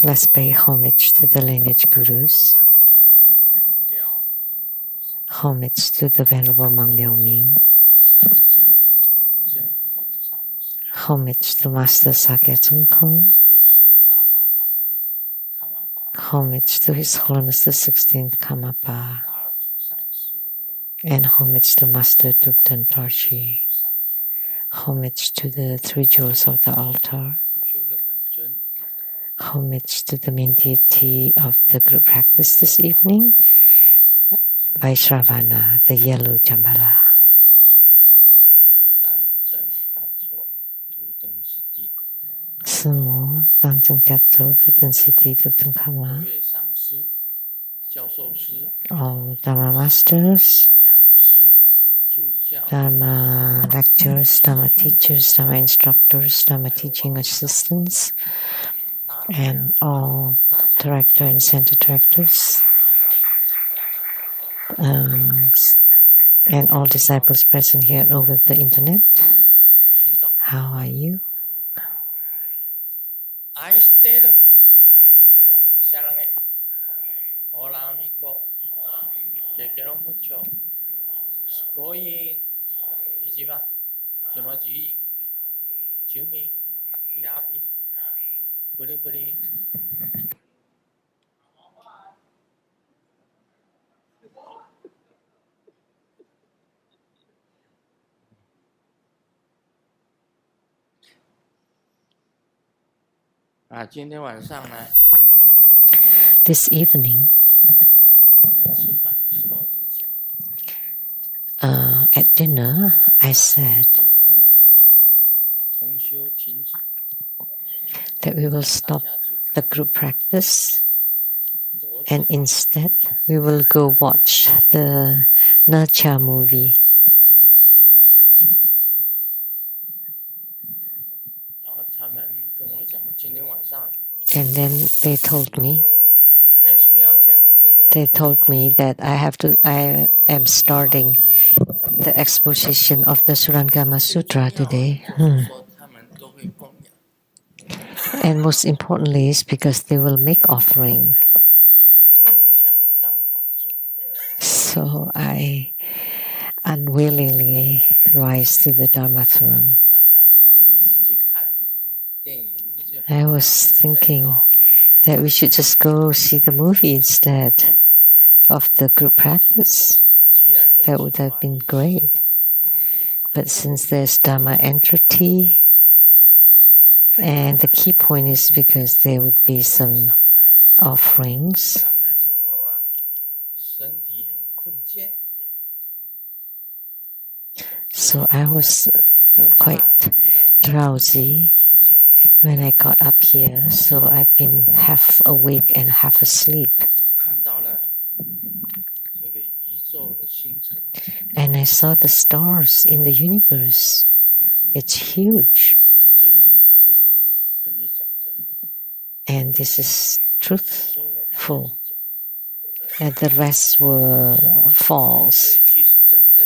Let's pay homage to the lineage gurus. Homage to the Venerable Monk Liao Ming. Homage to Master Sakya Tsung Kong. Homage to His Holiness the 16th Karmapa. And homage to Master Dukten Dorji. Homage to the three jewels of the altar. Homage to the main deity of the group practice this evening, Vaishravana, the yellow Jambala. Sumo, Tanzang Katso, Tutan Siti, Tutan Kama. All Dharma Masters, Dharma lecturers, Dharma teachers, Dharma instructors, Dharma teaching assistants, and all director and center directors, and all disciples present here over the internet. How are you? Hola amigo, te quiero mucho. Going, Ijiba, Kimaji, Jumi, Yapi, Puri Puri. This evening, at dinner, I said that we will stop the group practice and instead we will go watch the Nurture movie. And then they told me that I am starting the exposition of the Surangama Sutra today. And most importantly is because they will make offering. So I unwillingly rise to the Dharma throne. I was thinking that we should just go see the movie instead of the group practice. That would have been great. But since there's Dharma entity, and the key point is because there would be some offerings. So I was quite drowsy when I got up here, so I've been half awake and half asleep. And I saw the stars in the universe. It's huge. And this is truthful. And the rest were false.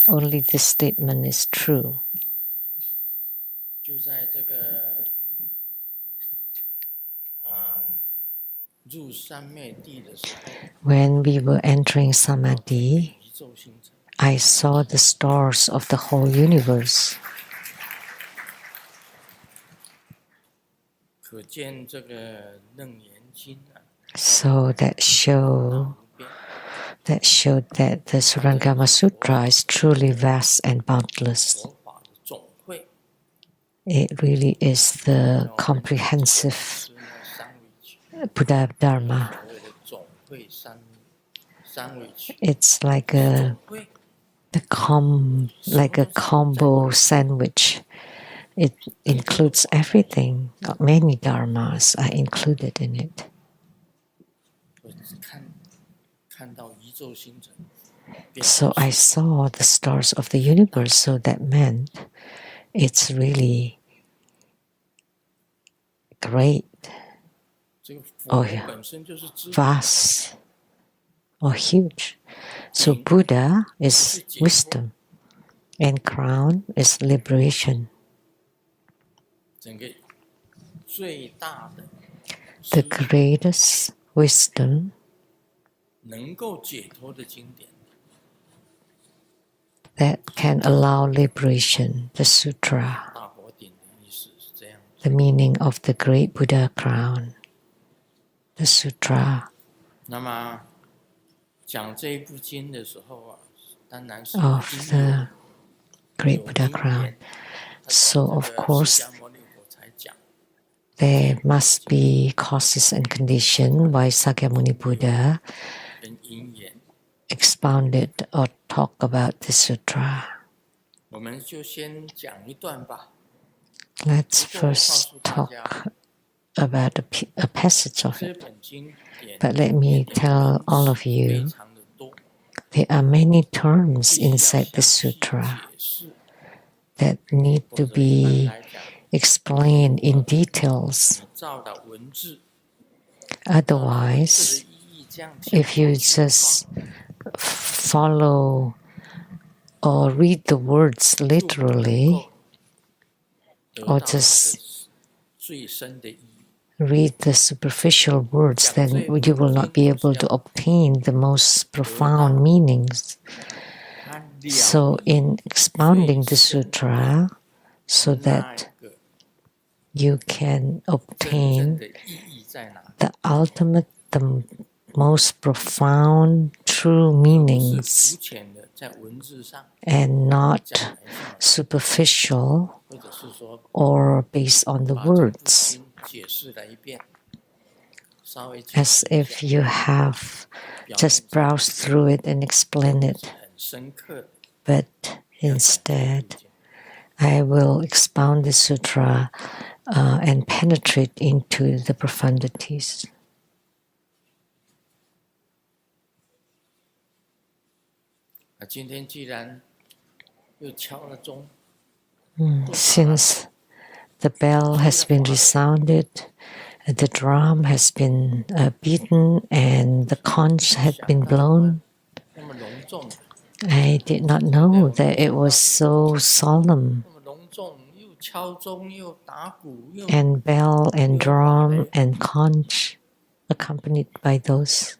Only this statement is true. When we were entering Samadhi, I saw the stars of the whole universe. So that showed that the Surangama Sutra is truly vast and boundless. It really is the comprehensive Buddha Dharma. It's like a combo sandwich. It includes everything. Many dharmas are included in it. So I saw the stars of the universe, so that meant it's really great or vast or huge. So Buddha is wisdom and crown is liberation. the greatest wisdom 能够解脱的经典。 that can allow liberation, the sutra, 大佛顶的意思是这样。 the meaning of the great Buddha crown, the sutra 那么讲这一部经的时候啊，当然是 of 因 the 缘 great Buddha 因 crown. 缘 So 这 of 个 course 释迦牟尼佛才讲。 there must be causes and conditions why Sakyamuni Buddha 跟因缘， expounded or talked about the sutra. 我们就先讲一段吧。 Let's 不过我告 first 诉大家， talk about a passage of 这 it. 本经典 But let me tell all of 非 you, 常的多， there are many terms 必须要 inside the 详细 sutra 解释， that need 否 to 则一般 be 来讲， explained in details. 你照着文字， Otherwise, 意义这样讲 if you just follow or read the words literally, 得 or 到它 just 的最深的意义。 read the superficial words, then you will not be able to obtain the most profound meanings. 它了 So, 义 in expounding the 最深的 sutra, so 那 that 个 you can 真正 obtain 的意义在哪？ the ultimate, the most profound, true 不是 meanings, 肤浅的在文字上 and not 讲来讲， superficial 或者是说 or based on the 把这部 words, 经解释了一遍，稍微解 as 释一 if 下， you have 表面 just 上 browsed through it and explained it. 很深刻， But 要讲这部 instead, 经。 I will expound the sutra and penetrate into the profundities. 今天既然又敲了钟， Since the bell has been resounded, the drum has been beaten, and the conch had been blown, 那么隆重， I did not know that it was so solemn. 那么隆重，又敲钟又打鼓又 And bell and drum and conch accompanied by those.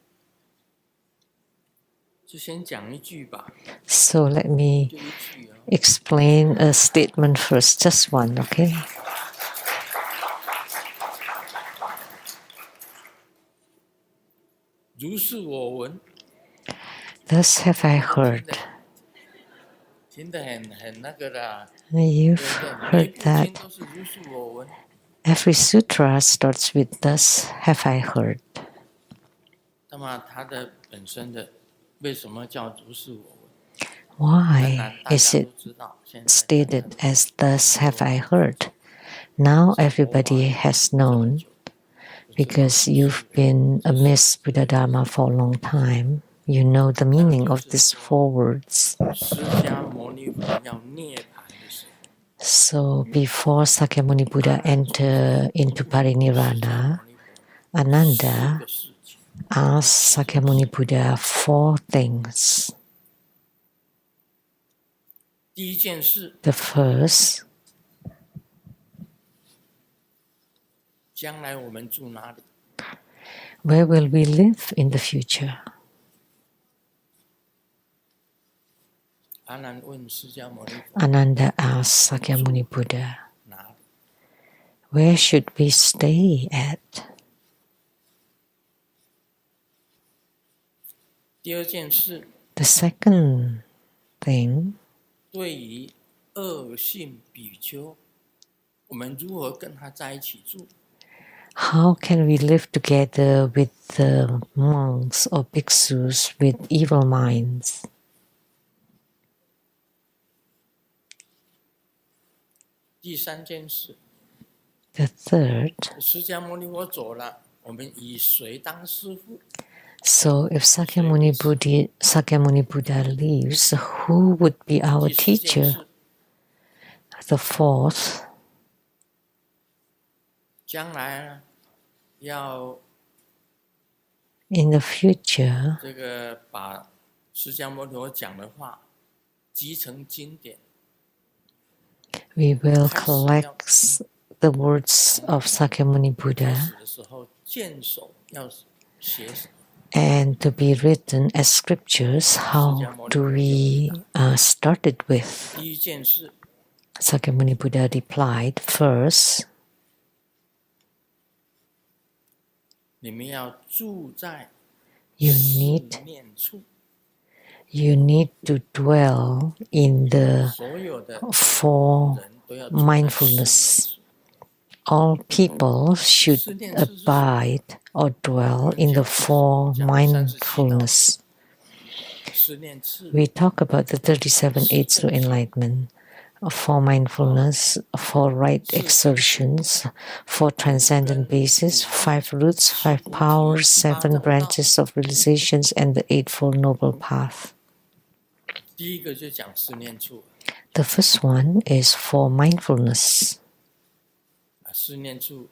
就先讲一句吧， So let me 就一句哦。 explain a statement first, just one, okay? 如是我闻， Thus have I heard. 听得很那个的， You've 对不对？每 heard 一部 that 经都是如是我闻。 every sutra starts with "Thus have I heard." 那么它的本身的为什么叫如是我闻？ Why 大 is 家 it 都知道，现在 stated as "Thus have I heard"? Now everybody has known, because you've been amidst Buddha Dharma for a long time. You know the meaning of these 4 words. 释迦牟尼佛要涅槃的时候， So before Sakyamuni Buddha entered into Parinirvana, Ananda 4个事情， asked Sakyamuni Buddha 4 things. 第一件事， The first, 将来我们住哪里？ where will we live in the future? 阿难问释迦牟尼佛 Ananda asked Sakyamuni Buddha, 哪里？ where should we stay at? 第二件事， The second thing, 对于恶性比丘，我们如何跟他在一起住？ how can we live together with the monks or bhiksus with evil minds? 第三件事， The third, 释迦牟尼佛走了，我们以谁当师父？ so if Sakyamuni Buddha leaves, who would be our 第四件 teacher? 事， The fourth, 将来呢，要 in the future, 这个把释迦牟尼佛讲的话集成经典， we will collect the words of Sakyamuni 开 Buddha 始的时候见守要写什么？ And to be written as scriptures, how do we start it with? 第一件事， Sakyamuni Buddha replied, first, 你们要住在 you 四 need 念处， to dwell in the 所有的 four 人都要住在四念 mindfulness. 处。 All people should 四念处是什么？ abide or dwell in the four 讲37道 mindfulness. 四念处 We talk about the 37 aids to enlightenment, for mindfulness, for right exertions, for transcendent basis, 5 roots, 5 powers, 7 branches of realizations, and the Eightfold Noble Path. 第一个就讲四念处， The first one is for mindfulness. 四念处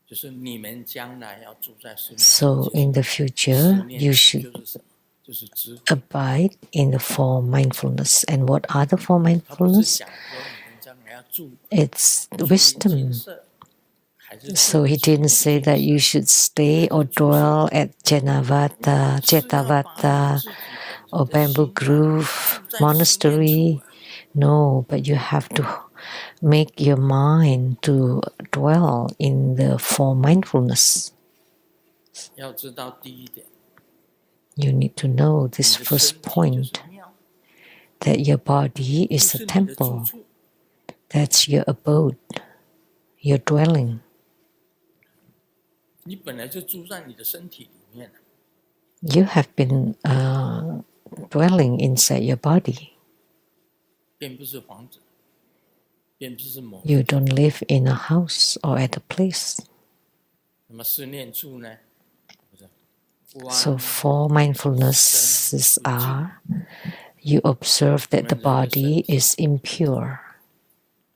就是你们将来要住在四念处。 So in the future, you 四 should 念处就是什么？就是知慧。 abide in the four mindfulness. And what are the four 它不是 mindfulness? 讲说你们将来要住 It's 住 wisdom. 金色，还是 So he didn't say that you should stay or dwell at Janavata, 是要把 Jetavata, 自己 or 本身的 Bamboo 心 Grove 住在四念处 Monastery. No, but you have to make your mind to dwell in the four mindfulness. 要知道第一点， You need to know 你 this 的 first 身体就 point, 是庙， that your body 就 is 是 a 你的住 temple. 处。 That's your abode, your dwelling. 你本来就住在你的身体里面， You have been dwelling inside your body. 并不是房子，并不是某 You don't live in a house or at a place. 那么四念处呢？不是 So 观 four mindfulnesses are, you observe that the body is impure.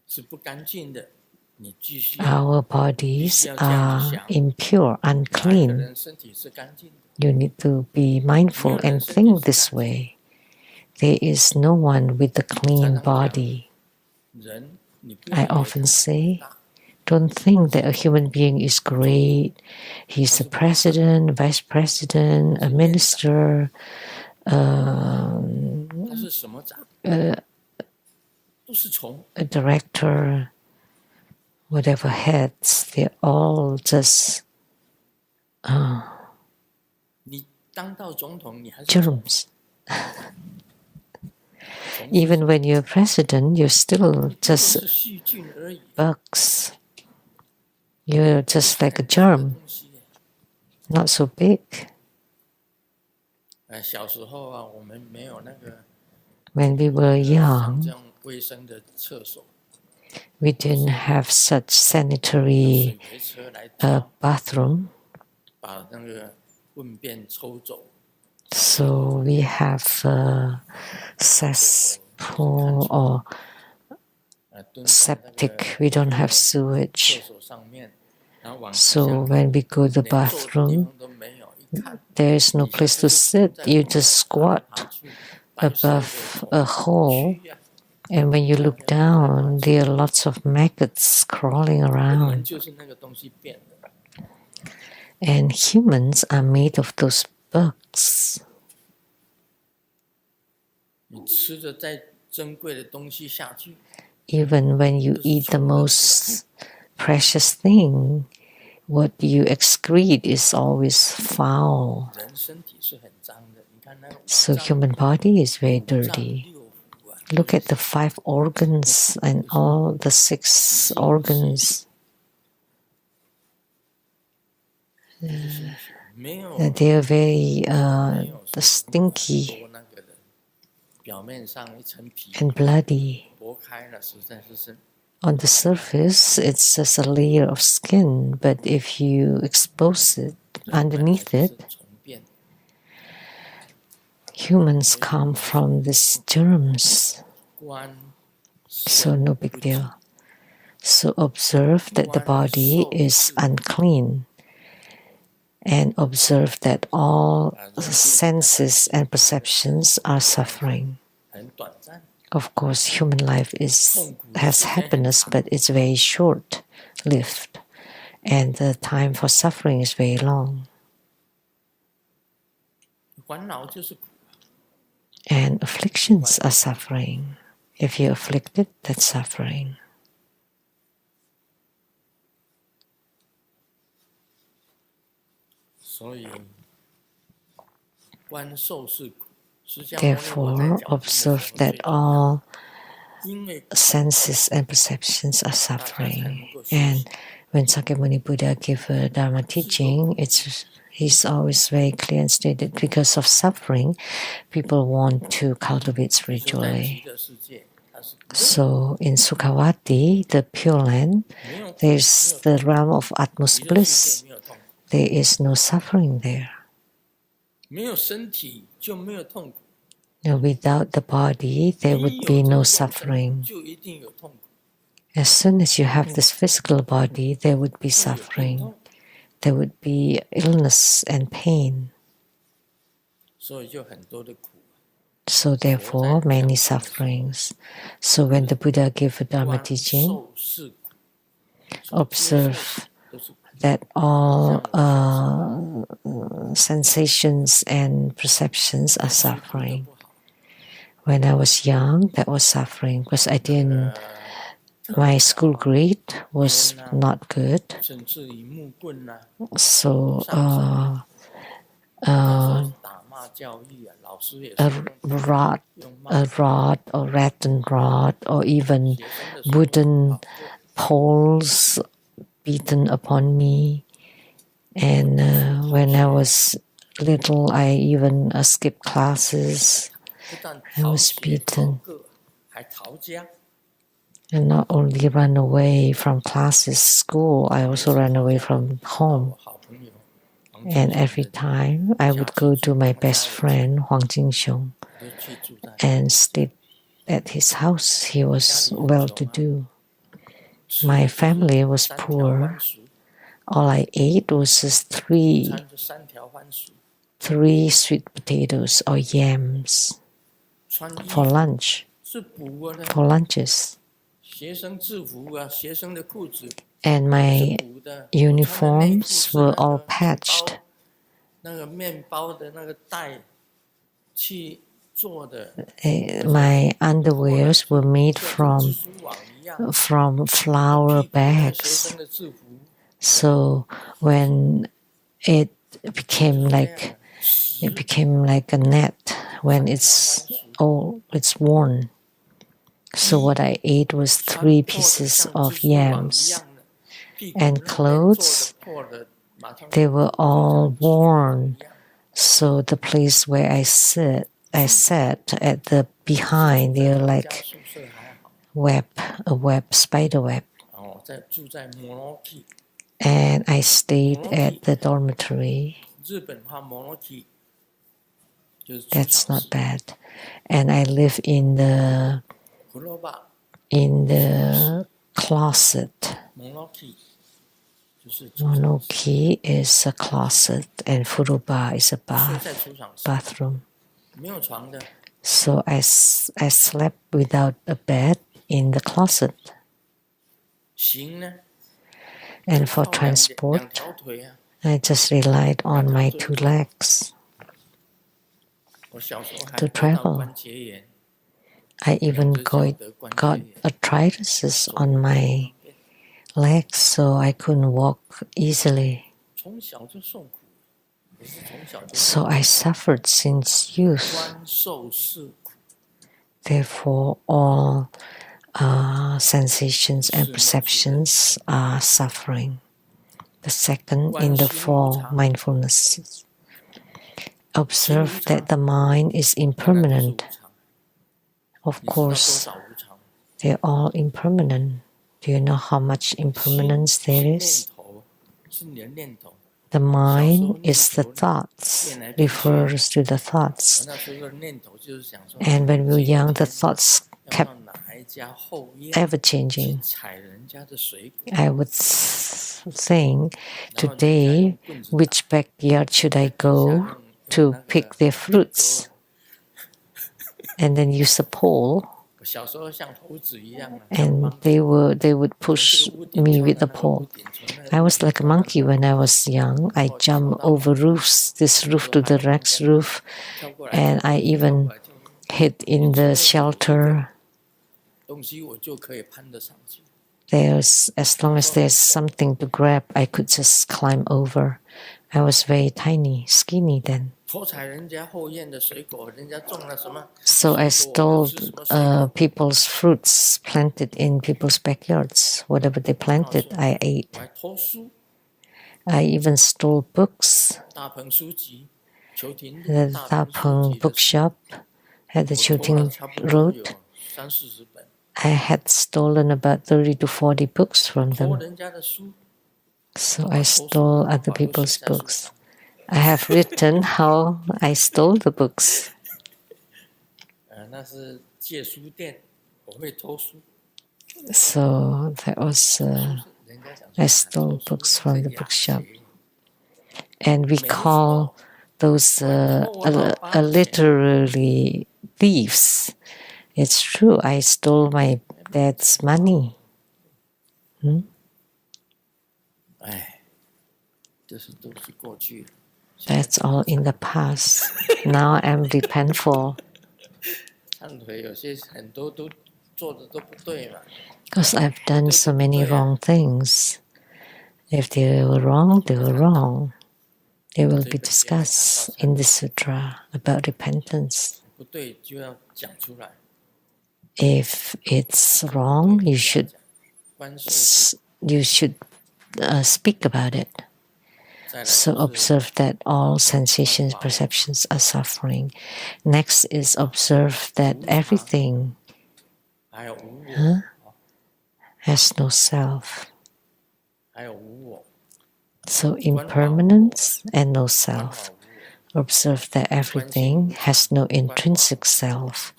是不干净的，你继续 Our bodies are impure, 哪一个 unclean. 人身体是干净的？ You need to be mindful and think this way. There is no one with a clean body. 人，你不要 I 以为 often 他 say, 大， don't think that a human being is great. He's a president, vice president, a minister, 他是什么长？都是虫。 a director, whatever heads, they're all just 你当到总统，你还是虫 germs. Even when you're president, you're still 都 just 是细菌而已。 bugs. You're just like a germ, 东西 not so big. 小时候啊，我们没有那个 When we were 像 young, 这样卫生的厕所， we didn't have such sanitary 水回车来挑， bathroom. 把那个粪便抽走。 So we have a cesspool or 蹲在那个 septic. We don't have 厕 sewage. 所上面，然后往地 So 下看 when we go to the 连坐的地 bathroom, 方都没有，一看 there is no 底下 place 就 to 是 sit. 在 You 旁边 just 爬来 squat 爬去，白色的 above a 虫 hole. 蛆啊 And when you look down, there are lots of maggots crawling 我们 around. 就是那个东西变的。 And humans are made of those bugs. 你吃着再珍贵的东西下去， Even when you eat the most precious thing, what you excrete is always foul. 人身体是很脏的。你看那 So human body is very 五脏 dirty. 六腑啊， Look at the 5 organs and all the 6 organs. 没有 They are very 没有说 stinky 多那个的，表面上一层皮 and bloody. 剥开了，实在是 On the surface, it's just a layer of skin, but if you expose it, 人本来 underneath 就是 it, 虫变。 humans come from these germs, 观 so no big deal. So observe that the body is unclean, and observe that all senses and perceptions are suffering. 很短暂， Of course, human life has happiness, but it's very short-lived. and the time for suffering is very long. 烦恼就是苦。 And afflictions are suffering. If you're afflicted, that's suffering. 所以观受是苦。 Therefore, observe that all senses and perceptions are suffering. And when Sakyamuni Buddha gave a Dharma teaching, he's always very clear and stated, because of suffering, people want to cultivate spiritually. So in Sukhavati, the Pure Land, there's the realm of utmost bliss. There is no suffering there. Without the body, there would be no suffering. As soon as you have this physical body, there would be suffering. There would be illness and pain. So therefore, many sufferings. So when the Buddha gave a Dharma teaching, observe that all sensations and perceptions are suffering. When I was young, that was suffering because my school grade was not good. So a rod or rattan rod or even wooden poles beaten upon me. And when I was little, I even skipped classes. I was beaten. And not only run away from classes, school, I also ran away from home. And every time I would go to my best friend, Huang Jingxiong, and stay at his house. He was well-to-do. My family was poor. All I ate was just three sweet potatoes or yams for lunch, for lunches. And my uniforms were all patched. My underwears were made from flour bags. So when it became like a net when it's worn. So what I ate was 3 pieces of yams. And clothes, they were all worn. So the place where I sat at the behind, they're like spider web. And I stayed at the dormitory. That's not bad. And I live in the closet. Monoki is a closet and furuba is a bathroom. So I slept without a bed in the closet. And for transport, I just relied on my 2 legs to travel. I even got arthritis on my legs, so I couldn't walk easily. So I suffered since youth. Therefore, all sensations and perceptions are suffering. The second in the 4 mindfulness. Observe that the mind is impermanent. Of course, they're all impermanent. Do you know how much impermanence there is? The mind is the thoughts, refers to the thoughts. And when we were young, the thoughts kept ever changing. I would think, today, which backyard should I go to pick their fruits? And then use a pole And they would push me with the pole. I was like a monkey when I was young. I jumped over roofs, this roof to the next roof, and I even hid in the shelter. As long as there's something to grab, I could just climb over. I was very tiny, skinny then. So I stole people's fruits planted in people's backyards. Whatever they planted, I ate. I even stole books. The Tapeng bookshop at the Chilting Road. I had stolen about 30 to 40 books from them. So I stole other people's books. I have written how I stole the books. So that was, I stole books from the bookshop. And we call those literally thieves. It's true, I stole my dad's money. That's all in the past. Now I'm repentful. Because I've done so many wrong things. If they were wrong, they were wrong. They will be discussed in the sutra about repentance. If it's wrong, you should speak about it. So observe that all sensations, perceptions are suffering. Next is observe that everything has no self. So impermanence and no self. Observe that everything has no intrinsic self,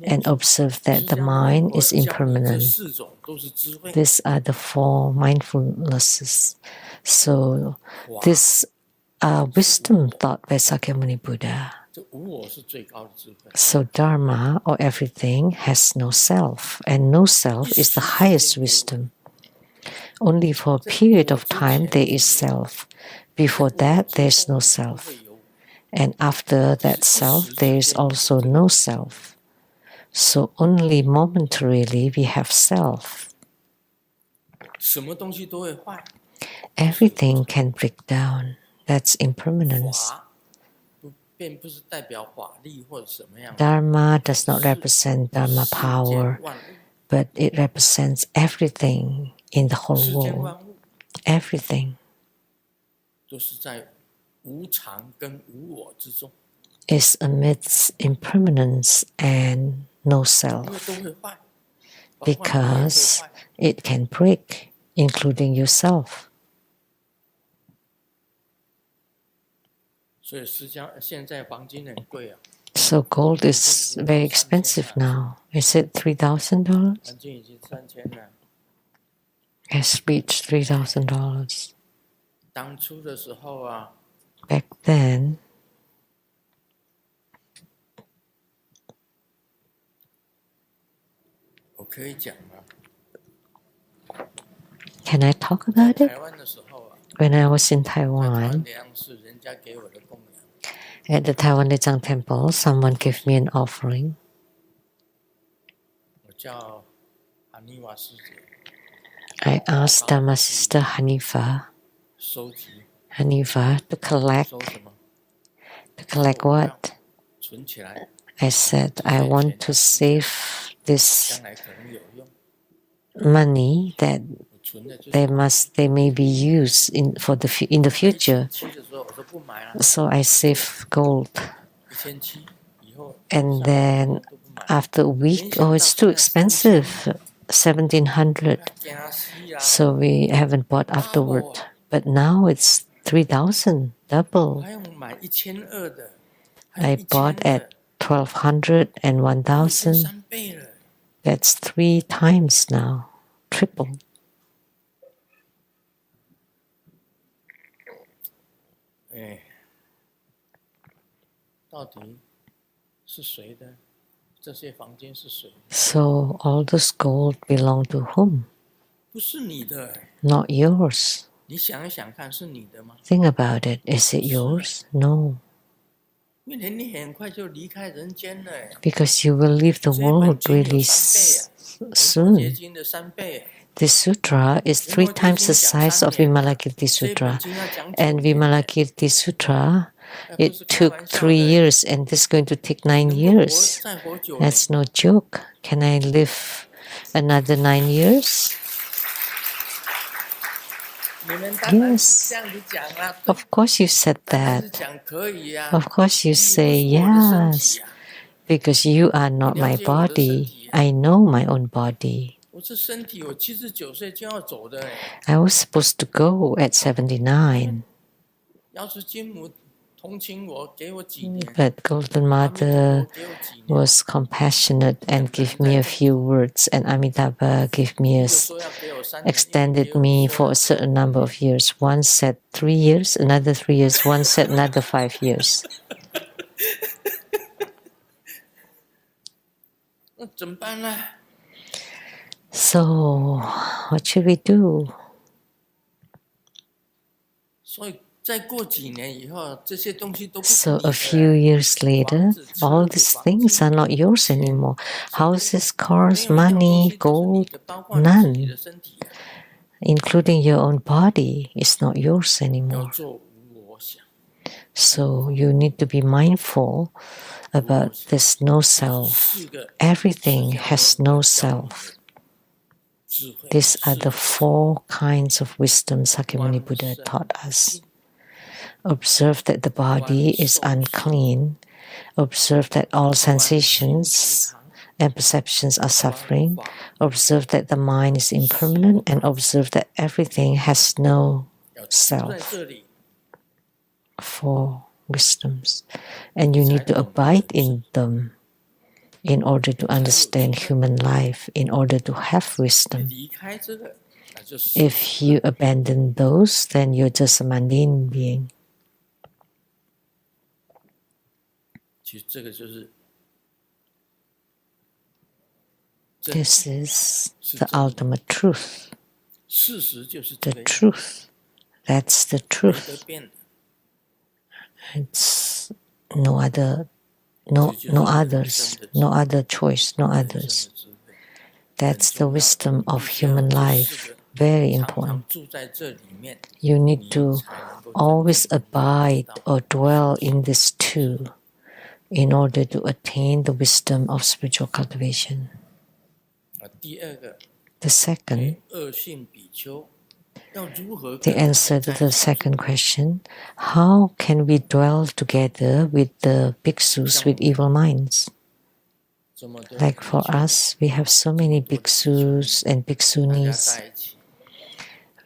and observe that the mind is impermanent. These are the four mindfulnesses. So this wisdom taught by Sakyamuni Buddha. So Dharma, or everything, has no self, and no self is the highest wisdom. Only for a period of time there is self. Before that, there is no self. And after that self, there is also no self. So only momentarily we have self. Everything can break down. That's impermanence. Dharma does not represent Dharma power, but it represents everything in the whole world. Everything is amidst impermanence and no self, because it can break, including yourself. So gold is very expensive now. Is it $3,000? Has reached $3,000. Back then, can I talk about it? When I was in Taiwan, at the Taiwan Lechang Temple, someone gave me an offering. I asked Dharma Sister Hanifa to collect what? I said, I want to save this money that they may be used in the future. So I save gold. And then after a week, it's too expensive, 1,700. So we haven't bought afterward. But now it's 3,000, double. I bought at 1,200 and 1,000. That's 3 times now, triple. 这些房间是谁？ So all this gold belong to whom? 不是你的， Not yours. 你想一想看，是你的吗？ Think about it. Is it yours? No. 因为你很快就离开人间了。 Because you will leave the 这本 world 经有 really 3倍， 结 soon. 经的3倍。 This sutra is 3 times the size of Vimalakirti 这本 Sutra. 经要讲9 And 年， Vimalakirti Sutra, 那不是 it 开玩 took 笑 3 的。 years, and this is going to take 9能够活 years. 再活9年， That's no joke. Can I live another 9 years? 你们当然 Yes. 这样子讲啦。 Of course you said 当然是 that. 讲可以呀。 Of course you 你 say 不是我的身 yes. 体呀。 Because you are not 你了 my 解我的身 body. 体呀。 I know my own body. 我这身体，我79岁就要走的。 I was supposed to go at 79. 要是金母同情我，给我几年， But Golden 阿弥陀 Mother 佛给我几年， was compassionate and gave me a few words, and Amitabha gave me 就说要给我3年， extended me for a certain number of years. One said 3 years, another 3 years, one said another 5 years. 那怎么办呢？ So, what should we do? 所以再过几年以后，这些东西都不是 So 你 a few 的。 years later, all these things are not yours anymore. Houses, cars, money, gold, 包括你自己 none, 的身体， including your own body, is not yours 要 anymore. 做无我想。 So you need to be mindful about this no self. 4个 Everything has no self. 智慧， These are the 是 4 kinds of wisdom Sakyamuni Buddha taught us. Observe that the body is unclean. Observe that all sensations and perceptions are suffering. Observe that the mind is impermanent, and observe that everything has no 要在 self. 这里， 4 wisdoms. And you need to abide in them in order to understand human life, in order to have wisdom. 离开这个，那就是 If you abandon those, then you're just a mundane being. 其实这个就是。 This is the ultimate truth. 事实就是这 The 个样， truth. That's the 没得 truth. 变的。 It's no other, no others, no other choice, no 人生 others. 的智慧， That's the wisdom of human life. Very 常 important. 常住在这里面， You 你 need to 才能够 always 真正地 abide 知道 or dwell in this too in order to attain the wisdom of spiritual cultivation. 第二个， The second, 恶性比丘要如何 the 跟他们 answer to 在 the 一起 second question, how can we dwell together with the bhiksus with evil minds? 这么多 Like for us, we have so many bhiksus and 大家 bhiksunis. 在一起，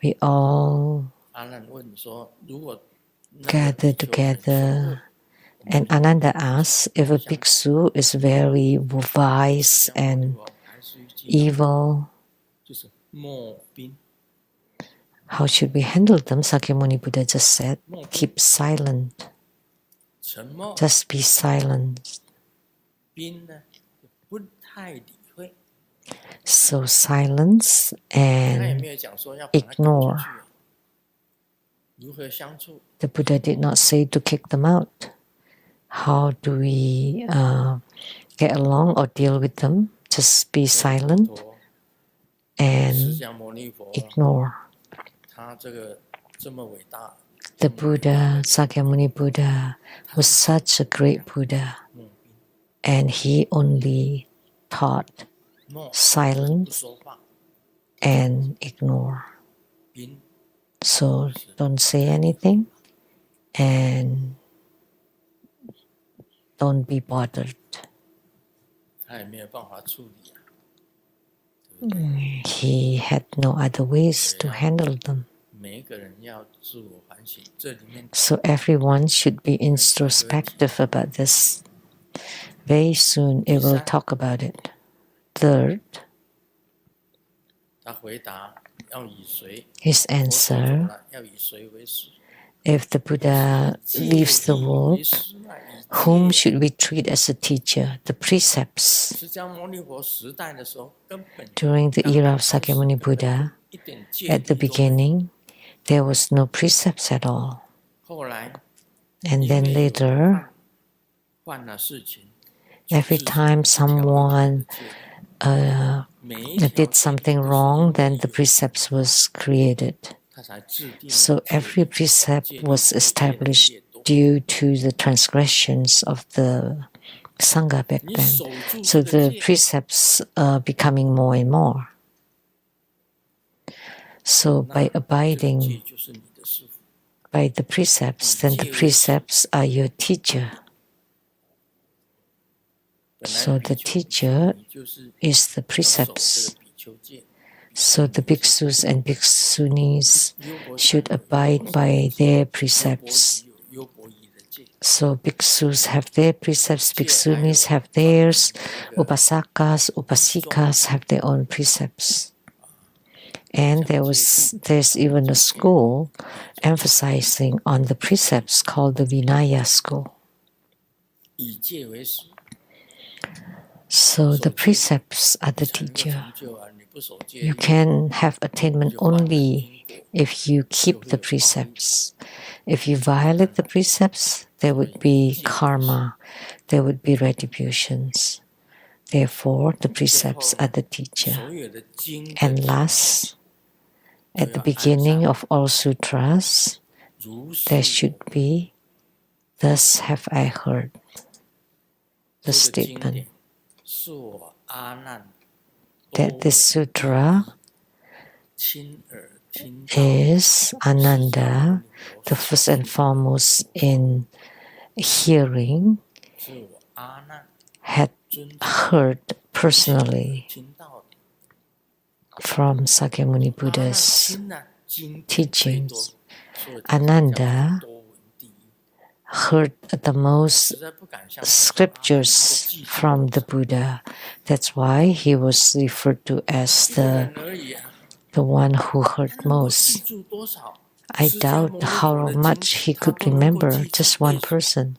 We all 阿难问说，如果那个 gather 比丘很凶恶 together. And Ananda asks if a bhiksu is very wise 释迦牟尼 and 佛还是一句 evil, 就是莫宾， how should we handle them? Sakyamuni Buddha just said, keep silent. 沉默， Just be silent. 宾呢不太理会。 So silence 他也 and 没有讲说要把他赶出 ignore. 去啊，如何相处？ The Buddha did not say to kick them out. How do we get along or deal with them? Just be silent 佛 and 释迦牟尼佛， ignore. 他这个这么伟大， The Buddha, Sakyamuni Buddha, was such a great Buddha, 莫宾 and he only taught 莫不 silence 说话， and ignore. 宾 So don't say anything and don't be bothered. 他也没有办法处理啊。 He had no other ways to handle them. 每一个人要自我反省，这里面 So everyone should be introspective about this. Very soon it will talk about it. Third, 他回答要以谁 his 佛说走 answer, 了要以谁为师？ if the Buddha 既有 leaves the 以为 world 师啊，以 Whom should we treat as a teacher? The precepts. During the era of Sakyamuni Buddha, at the beginning, there was no precepts at all. And then later, every time someone did something wrong, then the precepts was created. So every precept was established due to the transgressions of the Sangha back then. So the precepts are becoming more and more. So by abiding by the precepts, then the precepts are your teacher. So the teacher is the precepts. So the bhikshus and bhiksunis should abide by their precepts. So bhikshus have their precepts, bhiksunis have theirs, upasakas, upasikas have their own precepts. And there's even a school emphasizing on the precepts called the Vinaya school. So the precepts are the teacher. You can have attainment only if you keep the precepts. If you violate the precepts, there would be karma, there would be retributions. Therefore, the precepts are the teacher. And last, at the beginning of all sutras, there should be, "Thus have I heard," the statement that this sutra is Ananda, the first and foremost in hearing, had heard personally from Sakyamuni Buddha's teachings. Ananda heard the most scriptures from the Buddha. That's why he was referred to as the one who heard most. I doubt how much he could remember, just one person.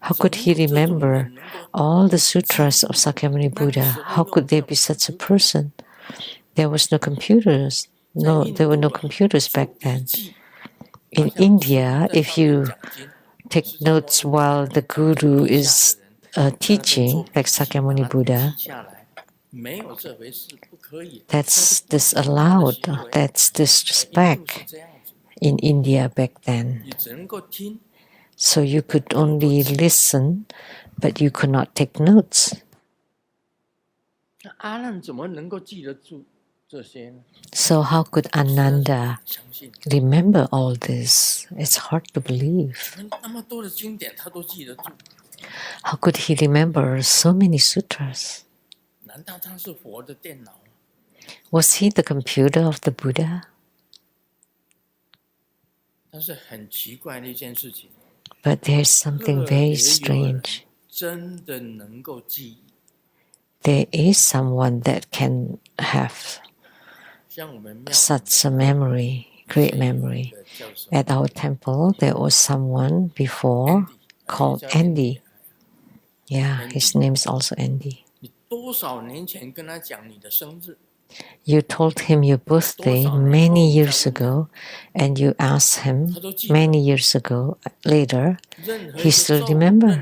How could he remember all the sutras of Sakyamuni Buddha? How could there be such a person? There was no computers. There were no computers back then. In India, if you take notes while the guru is teaching, like Sakyamuni Buddha, that's disallowed, that's disrespect in India back then. So you could only listen, but you could not take notes. So how could Ananda remember all this? It's hard to believe. How could he remember so many sutras? Was he the computer of the Buddha? But there's something very strange. There is someone that can have such a memory, great memory. At our temple, there was someone before called Andy. Yeah, his name is also Andy. You told him your birthday many years ago, and you asked him many years ago, later, he still remembers.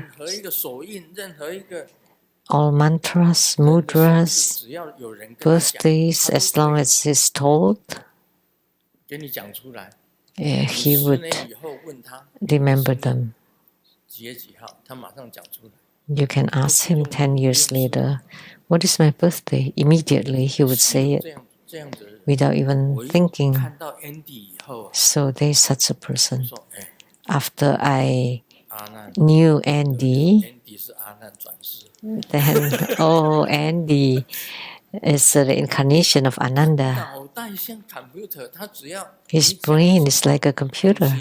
All mantras, mudras, birthdays, as long as he's told, he would remember them. You can ask him 10 years later, "What is my birthday?" Immediately he would say it without even thinking. So there's such a person. After I knew Andy, then, Andy is the incarnation of Ananda. His brain is like a computer.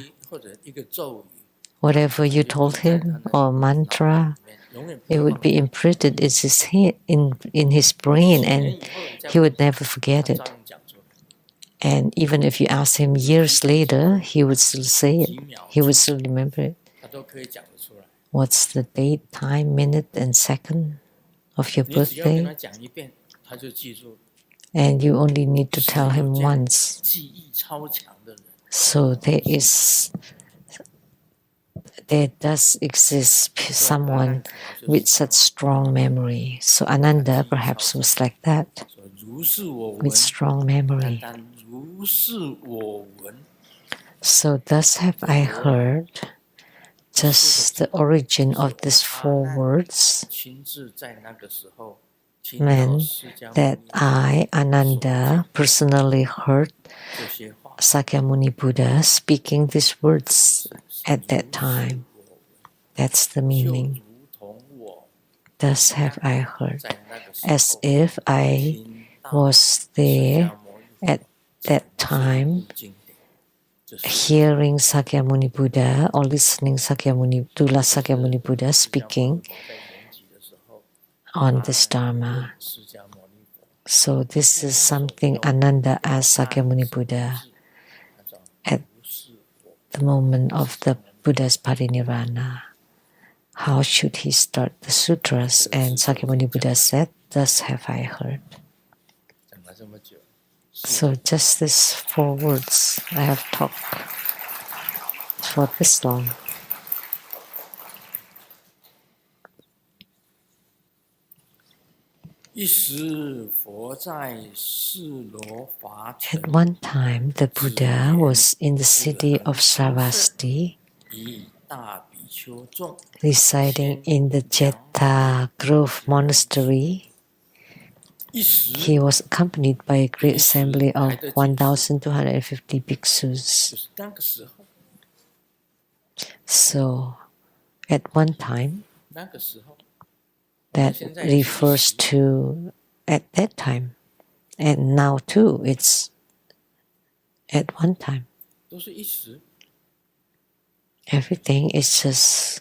Whatever you told him, or mantra, it would be imprinted in his head, in his brain, and he would never forget it. And even if you ask him years later, he would still say it. He would still remember it. what's the date, time, minute, and second of your 你只要跟他 birthday, 讲一遍，他就记住了。 and you only need to 是 tell 有 him 这样 once. 记忆超强的人， So there does exist someone with such strong memory. So Ananda perhaps was like that, 说如是我闻， with strong memory. 但如是我闻， So thus have I heard. Just the origin of these 4 words 亲自在那个时候听到 meant 释迦牟 that 尼 I, Ananda, personally heard 这些话， Sakyamuni Buddha speaking these words at that time. That's the 就 meaning. 如同我 Thus have I heard, 在那个时 as 候 if I 听到 was 释 there 迦牟尼 at that 这 time, 部经典，这是 hearing Sakyamuni Buddha or listening to Sakyamuni Buddha 释迦牟尼 speaking 佛在圆寂的时候， on this Dharma. 释迦牟尼佛 So this is something Ananda asked Sakyamuni Buddha at 如是我 the moment of the Buddha's parinirvana. How should he start the sutras? And Sakyamuni Buddha said, "Thus have I heard." 讲了这么久， So just these 4 words I have talked for this long. 一时佛在释罗华城 At one time, the Buddha was in the city of Sravasti, 以大比丘众 residing in the Jeta Grove Monastery. 一时 He was accompanied by a great assembly of 1,250 bhiksus. 就是那个时候， So, at one time, 那个时候 that refers to at that time. And now too, it's at one time. 都是一时， Everything is just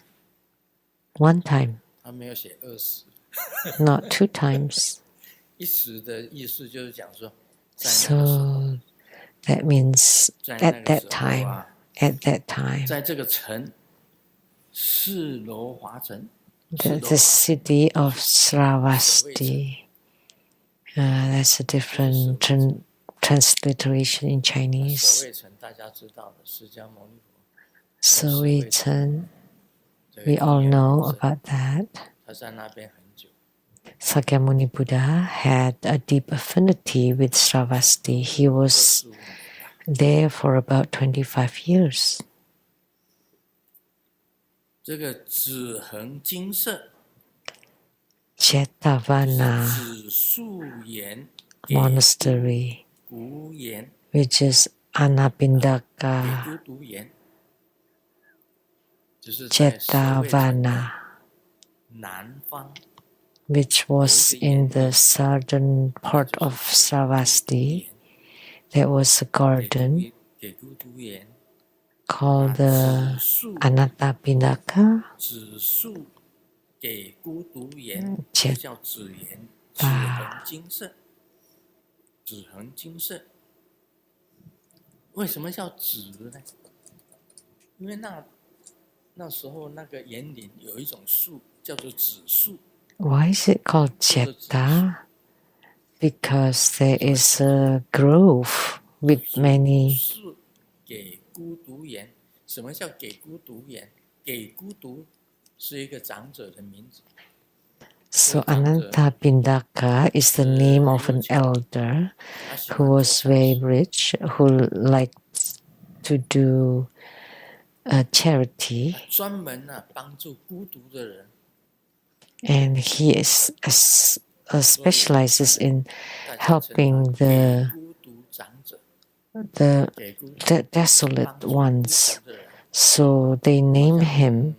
one time, 他没有写二十。 not 2 times. 一时的意思就是讲说，在那个时候， So that means 在那 at 个 that 时候 time, 啊， at that time. 在这个城，释罗华城， The city of Sravasti. That's a different transliteration in 舍 Chinese. 卫城大家知道的释迦牟尼佛， Surangama, 这个 we all 因缘 know 很深 about that. 他在那边很久， Sakyamuni Buddha had a deep affinity with Sravasti. He was 25年 there for about 25 years. 这个紫恒金色 Jetavana 紫树岩 Monastery, 孤岩 which is 给 Anapindaka 孤独岩，就是在舍卫城 Jetavana, 南方， which was in the southern part of Sravasti. There was a garden 给孤独岩， called the 紫树 Anatapindaka. 紫树给孤独岩，切就叫紫岩，紫恒金色，紫恒金色。为什么叫紫呢？因为那时候那个园林有一种树叫做紫树， Why is it called Jeta? Because there is a grove with many. 树给孤独园。什么叫给孤独园？给孤独是一个长者的名字。 So Anantapindaka is the name of an elder 他喜 who 欢 was 做善 very 事， rich, who liked to do charity, 他专门帮助孤独的人。 and he specializes in 大家称他 helping 给孤独长者， the 给孤独 desolate 帮助 ones. 孤独的人。 So they name him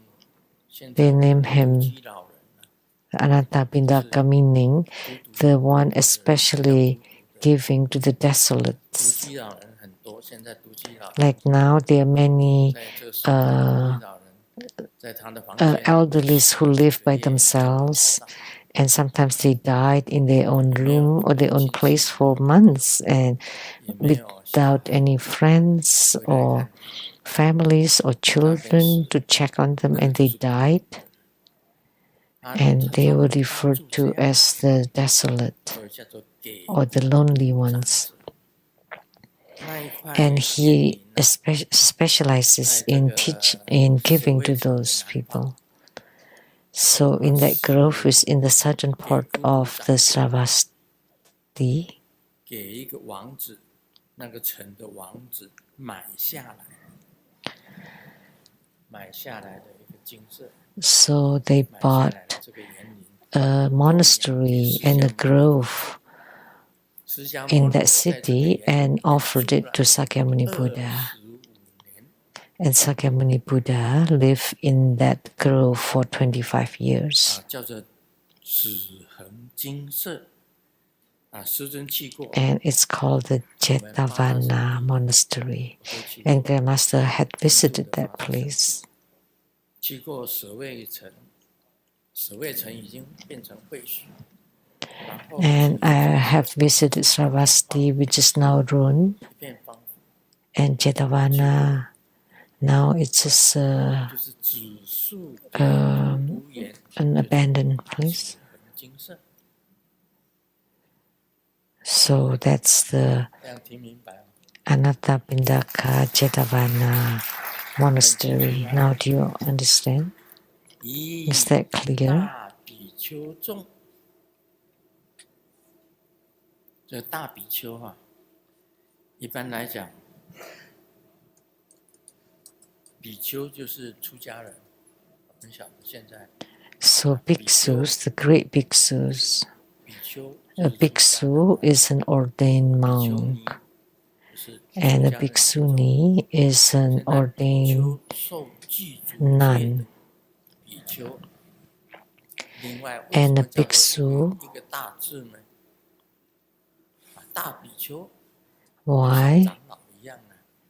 现在 they name 独 him 居老人 Anantapindaka, meaning 孤独 the one 的人 especially 孤独的人 giving to the 独 desolates. 居老人很多，现在独居老人 Like now, there are many 在这个时代，独居老人在他的房间 elderlies who live by 这个夜 themselves, and sometimes they died in their own room or their own place for months and 也没有 without any friends 回来 or 看他 families or children to check on them, and they died. and they were referred to as the desolate or the lonely ones. And he specializes in giving to those people. So in that grove is in the southern part of the Sravasti. 给一个王子，那个城的王子买下来的一个金色。So they bought a monastery and a grove in that city and offered it to Sakyamuni Buddha. And Sakyamuni Buddha lived in that grove for 25 years. 叫做紫恒金色。And it's called the Jetavana Monastery. And Grandmaster had visited that place. 去过舍卫城，舍卫城已经变成废墟。And I have visited Sravasti, which is now ruined. And Jetavana, now it's just an abandoned place. So that's the Anathapindaka Jetavana Monastery. Now do you understand? Is that clear? 这大比丘啊，一般来讲，比丘就是出家人。很小的现在。So bhikshus, the great bhikshus. A bhiksu is an ordained monk, and a bhikshuni is an ordained nun. And a bhiksu, why?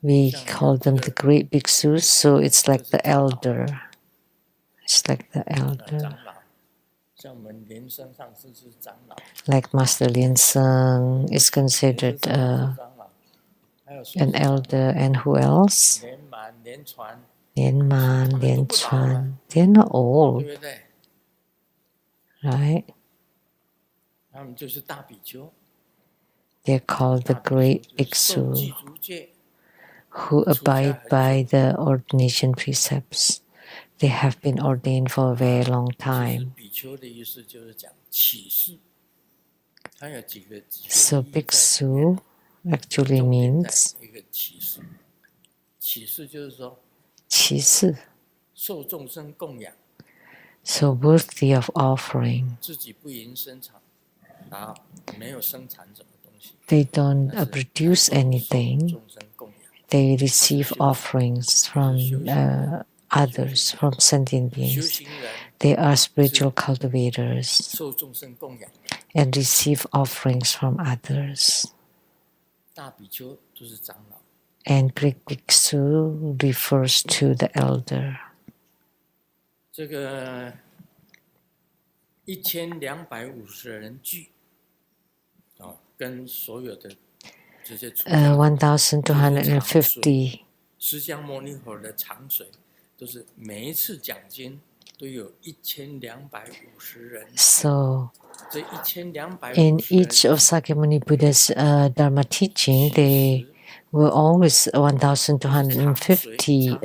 We call them the great bhikshus, so it's like the elder. It's like the elder. Like Master Lien Seng is considered an elder, and who else? Lien Man, Lien Chuan. They're not old, right? They're called the great bhiksu who abide by the ordination precepts. They have been ordained for a very long time. So bhiksu actually means 起示, so worthy of offering. They don't produce anything. They receive offerings from others, from sentient beings. They are spiritual cultivators and receive offerings from others. And Greek bhiksu refers to the elder. 这个1250人聚，跟所有的这些出家1250. 释迦牟尼佛的长水，都是每一次讲经都有1250人。So in each of Sakyamuni Buddha's Dharma teaching, they were always 1250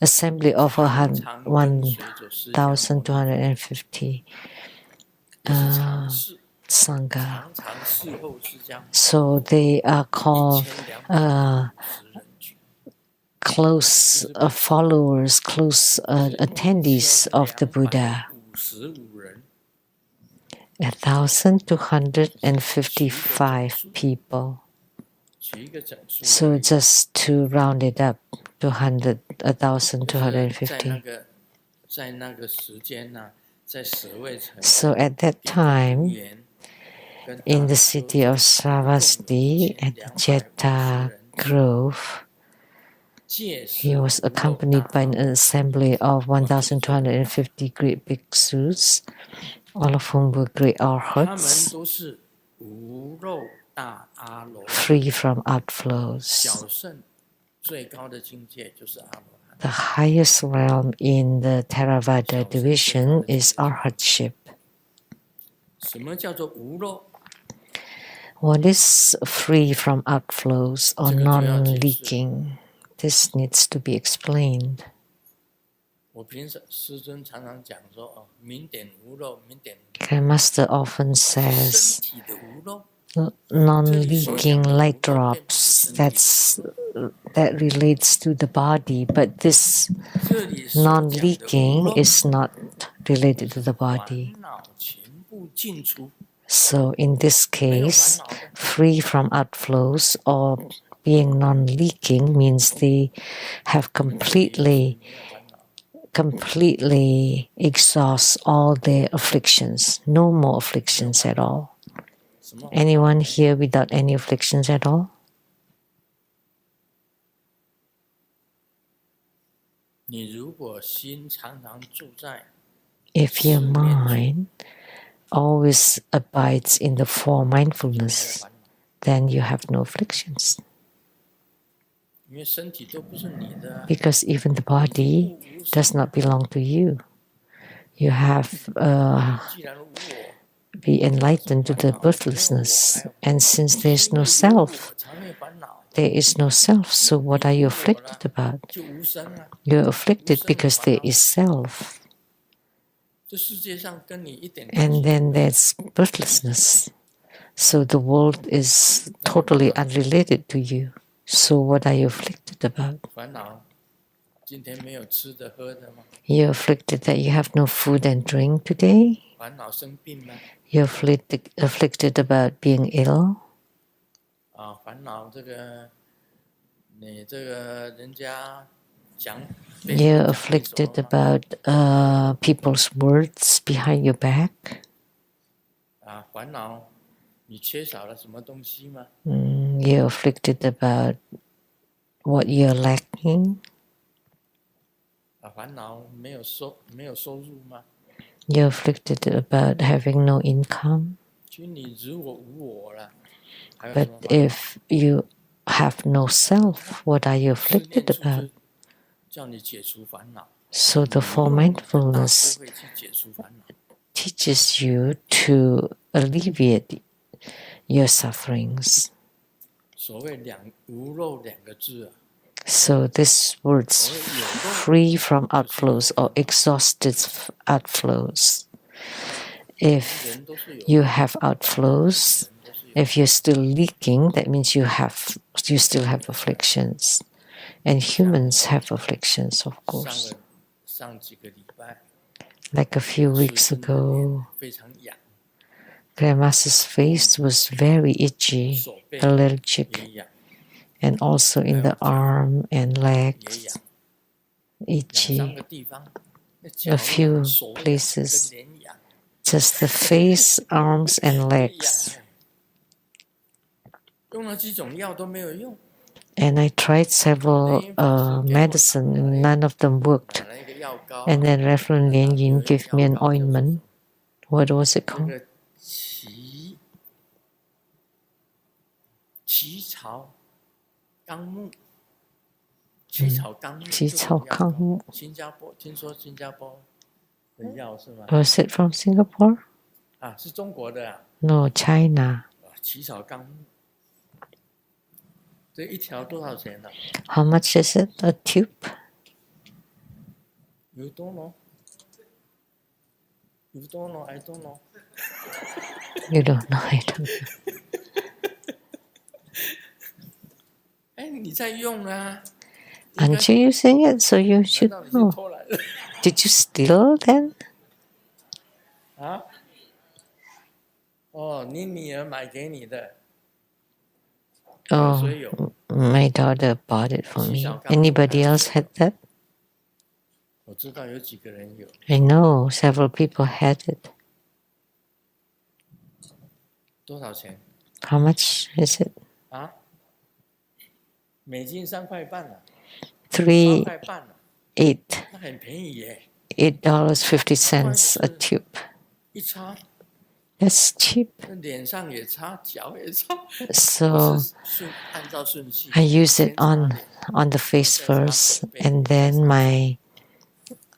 assembly of 1250 Sangha. So they are called close followers, close attendees of the Buddha. 1255 people. So just to round it up to 1250. So at that time, in the city of Sravasti at Jeta Grove, he was accompanied by an assembly of 1250 great bhikshus, all of whom were great arhats, free from outflows. The highest realm in the Theravada division is arhatship. 什么叫做无漏？ What is free from outflows or non-leaking? This needs to be explained. 我平时师尊常常讲说哦，明点无漏，明点。 Master often 身 says 体的无漏， non-leaking light drops. That relates to the body, but this 这里所讲的无 non-leaking 漏 is not related to the 烦 body. 恼全部尽除， So in this case, free from outflows or being non-leaking means they have completely exhaust all their afflictions. No more afflictions at all. 什么？ Anyone here without any afflictions at all? 你如果心常常住在 If your mind always abides in the four mindfulness, then you have no afflictions. 因为身体都不是你的啊， Because even the body does not belong to you. You have 既然无我， be enlightened to the birthlessness. And since there is no self, 我才会烦恼， there is no self. So what are you afflicted about? 就无生啊。 You're afflicted because there is self. 这世界上跟你一点关 And 系 then there's birthlessness. So the world is totally unrelated to you. So what are you afflicted about? 烦恼，今天没有吃的喝的吗？ You're afflicted that you have no food and drink today. 烦恼生病吗？ You're afflicted about being ill. 啊，烦恼这个，你这个人家讲， You're afflicted about people's words behind your back. 啊，烦恼，你缺少了什么东西吗？ You're afflicted about what you're lacking. 啊，烦恼没有收入吗？ You're afflicted about having no income. 其实你如果无我了，还有 But 什么烦恼？ if you have no self, what are you 四念 afflicted 处 about? 就叫你解除烦恼， So the 你 four 用你的大 mindfulness 智慧去解除烦恼。 teaches you to alleviate your sufferings. 所谓无漏两个字啊， So this words free from outflows or exhausted outflows. If 人都是有， you have outflows, 人都是有。 if you're still leaking, that means you still have afflictions. And humans have afflictions, of course. 上几个礼拜， Like a few weeks 师尊的脸 ago, 非常痒， Grandmaster's face was very itchy, 手背 allergic, 也痒， and also in the arm and 也 legs, 痒，痒伤 itchy. 的地方，那 A 脚痒 few 手痒 places. 跟脸痒， Just the face, arms, and 痒 legs. 哎用了几种药都没有用， And I tried several medicine, and none of them 买 worked. 了一个药膏， And then Reverend Lien Yin gave me an ointment. What was it 那 called? 个起草纲目，起草纲目，起草纲目。新加坡听说新加坡的药是吗？ Was it from Singapore? 啊，是中国的啊， No, China. 起草纲目，这一条多少钱呢？ How much is it? A tube? You don't know? You don't know? I don't know. You don't know. I don't know. 哎，你在用啊？ Aren't you using it? So you 难 should 道你是 know. 偷来的？ Did you steal then? 啊？哦，你女儿买给你的， Oh, 谁有？ my daughter bought it for me. Anybody else had that? 我知道有几个人有， I know several people had it. 多少钱？ How much is it? 啊？美金3块半了，8 Three, 块半了， eight, 那很便宜耶， $8.50 a tube. 一擦 That's cheap. 脸上也擦，脚也擦， So 按照顺序。 I use it 先擦脸， on the face 然后再擦 first, 手背， and 再 then 擦 my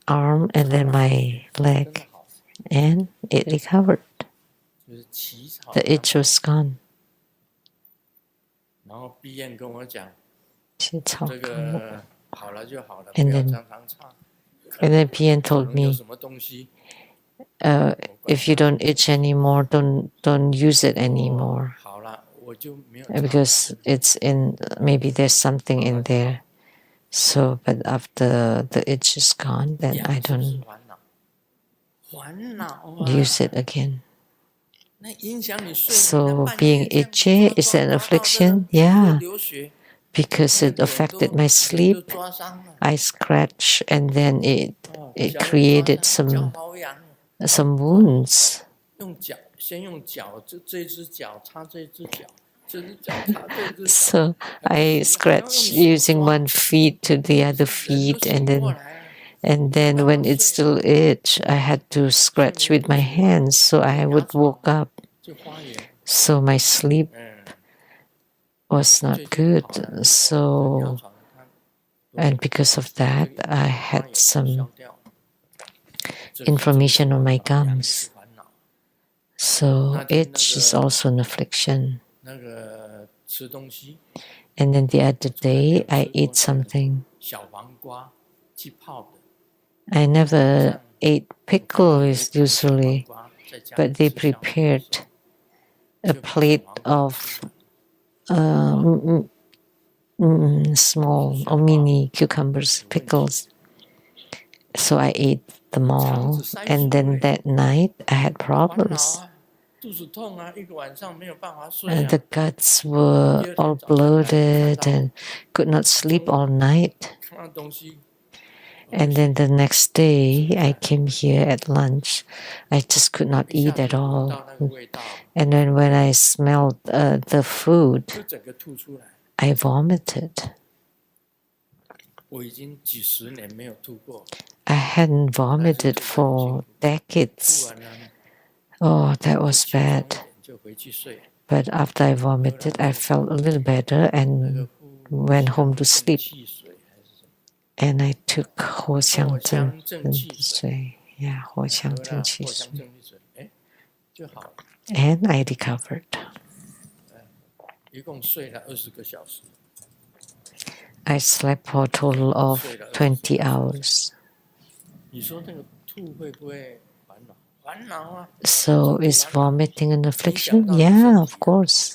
arm, and then my 真的 leg, 好， and it recovered. 就是起草 The 这样。 itch was gone. 然后毕燕跟我讲， 这个好了就好了， And 不要 then- 常常擦。 And then Pian 可 told 能有 me, 什么东西， if you don't itch anymore, don't use it 哦 anymore, 好了，我就没有擦。 because it's in, maybe there's something in there. So, but after the itch is gone, then I 痒是不是 don't 烦恼？烦恼啊， use it again. 那影响你睡眠。 So 那半 being 夜这样 itchy 抓 is an 抓抓到 affliction? 这个 Yeah, 流血， because 那 it 个脸 affected 都 my 脸都 sleep. 抓伤了。 I scratch, and then it 哦， it 脚也抓 created 伤，脚 some 好痒。 some wounds. 用脚，先用脚，这只脚擦这只脚，这只脚擦这只脚， So 还不 I 行，还要用 scratch 手 using 抓， one feet to the other 人都 feet, 醒过来了。 and then when it still itch, I had to scratch with my hands, so I would wake up. 就发炎， So my sleep 嗯， was 最 not 近 good. 好了以后，这 So 尿床看， and because of 这 that, 个 I 发 had 炎 some 消掉，这个 inflammation on my 痒也 gums. 是烦恼。 So itch is also an affliction. 那个吃东西， And then the other day, I ate something. 小黄瓜去泡的， I never ate pickles usually, but they prepared a plate of small or mini cucumbers, pickles. So I ate them all. And then that night, I had 烦恼 problems. 啊，肚子痛啊，一个晚上没有办法睡 And 啊 the。guts were 第二 all 天早上来 bloated 看到 and could not sleep all night. 看到东西， And then the next day, I came here at lunch. I just could not 一下 eat 子 at 闻 all. 到那个味道， And then when I smelled the food, 就整个吐出来。 I vomited. 我已经几十年没有吐过， I hadn't vomited for 吐 decades. 完了呢， Oh, that 就 was 轻松一 bad. 点，就回去睡。 But after I vomited, I felt a little better 那 and 个 went home to 正 sleep. 气水还是什么？ And I took 藿香藿正香正气水， Yeah, 藿香喝了正气藿香水.正气水，哎，就好了。 And I recovered. 一共睡了20个小时。 I slept for a total of 20 hours. 你说那个吐会不会烦恼？烦恼啊！ So is vomiting an affliction? Yeah, of course.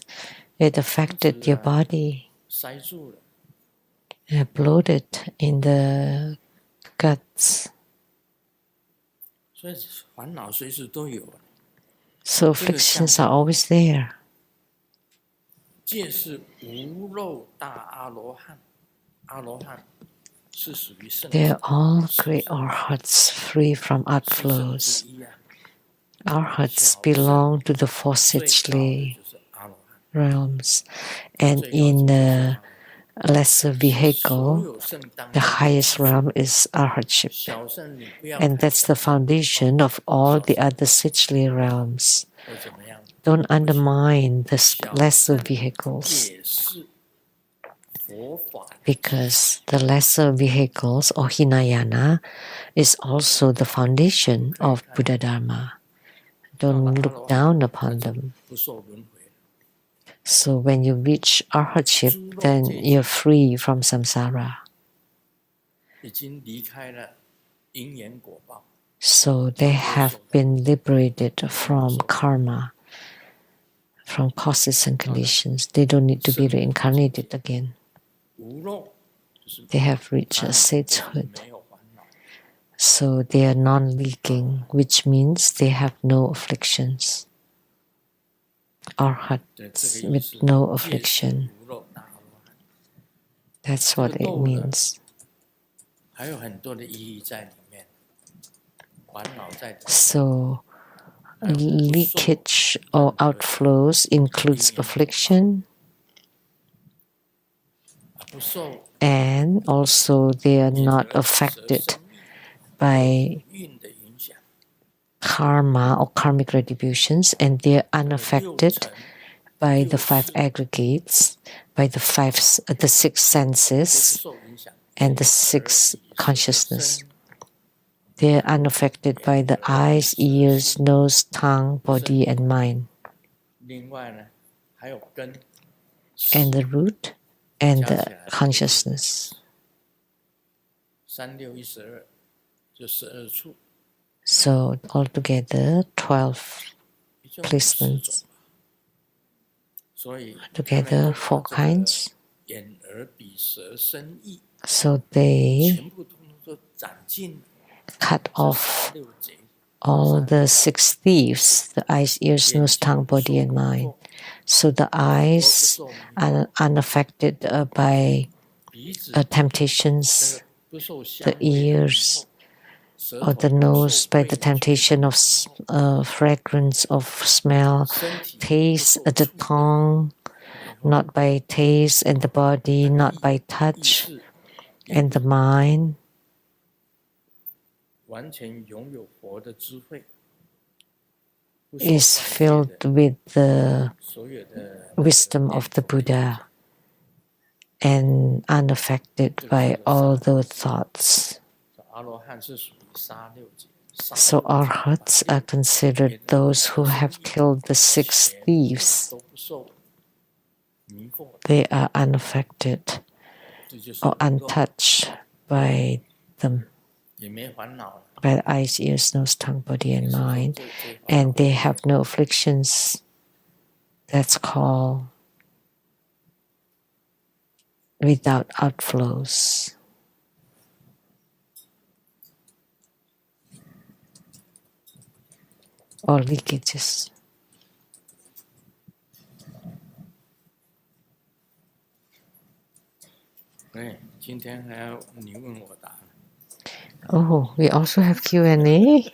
It affected your body. 塞住了， Bloated in the guts. 所以烦恼随时都有。 So afflictions are always there. 戒是无漏大阿罗汉，阿罗汉是属于圣。 They're all great arhats, free from 圣 outflows. 之一啊， Arhats belong to the four 最高的 Sichli 就是阿罗汉， realms. And 最高 in 就是 the 阿罗汉。 lesser 所 vehicle, 有圣当 the highest realm is arhatship. 小圣你不要 And 太 that's the 小圣， foundation of all the other Sichli realms. 会怎么样？ Don't undermine the 小 lesser 圣 vehicles, 也是佛法的 because the lesser vehicles or Hinayana is also the foundation of Buddha Dharma. Don't look down upon them. 不受轮回。 So when you reach arhatship, then you're free from samsara. 已经离开了因缘果报， So they have been liberated from karma, from causes and conditions. They don't need to be reincarnated again. 无漏就是 They have reached a 没 sagehood. 有烦恼， So they are non-leaking, which means they have no afflictions. 对 Arhats 这个意 with 思。 no 戒是 affliction. 无漏大阿罗汉， That's what it means. 还有很多的意义在里面，烦恼在里面。 So leakage or outflows includes affliction, 不受 and also they are not 蛇 affected 生命 by 运的影响， karma or karmic retributions, and they're unaffected by the five aggregates, by the six senses, and the six consciousness. They're unaffected by the eyes, ears, nose, tongue, body, and mind. And the root and the consciousness. So altogether 12 placements. Together 4 kinds. So they cut off all the 6 thieves, the eyes, ears, nose, tongue, body, and mind. So the eyes are unaffected by temptations, the ears or the nose by the temptation of fragrance of smell, taste, the tongue not by taste, and the body not by touch, and the mind is filled with the wisdom of the Buddha and unaffected by all those thoughts. So arhats are considered those who have killed the 6 thieves. They are unaffected or untouched by them, by the eyes, ears, nose, tongue, body, and mind, and they have no afflictions. That's called without outflows. Or leakages. Oh, we also have Q&A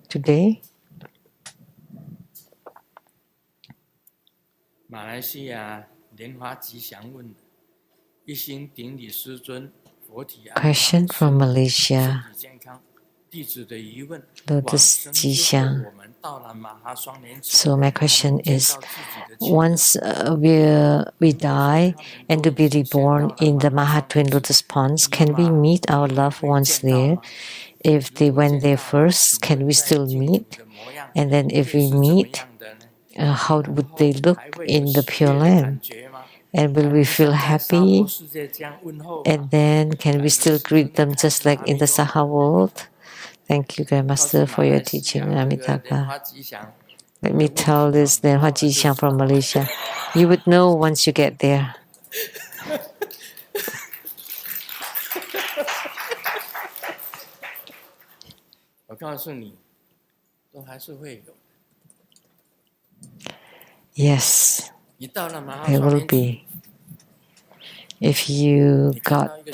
today. 马来西亚莲花吉祥问：一心顶礼师尊，佛体安康， Question from Malaysia. 身体健康。弟子的疑问： Lotus 吉祥。 我们到了马哈双莲池， So my question is, once we die and to be reborn in the Maha Twin Lotus Ponds, can we meet our loved ones there? If they went there first, can we still meet? And then if we meet, how would they look in the Pure Land? And will we feel happy? And then can we still greet them just like in the Saha world? Thank you, Grandmaster, for your teaching, Amitabha. Let me tell this Lenhua Jixiang from Malaysia. You would know once you get there. Yes, there will be. If you get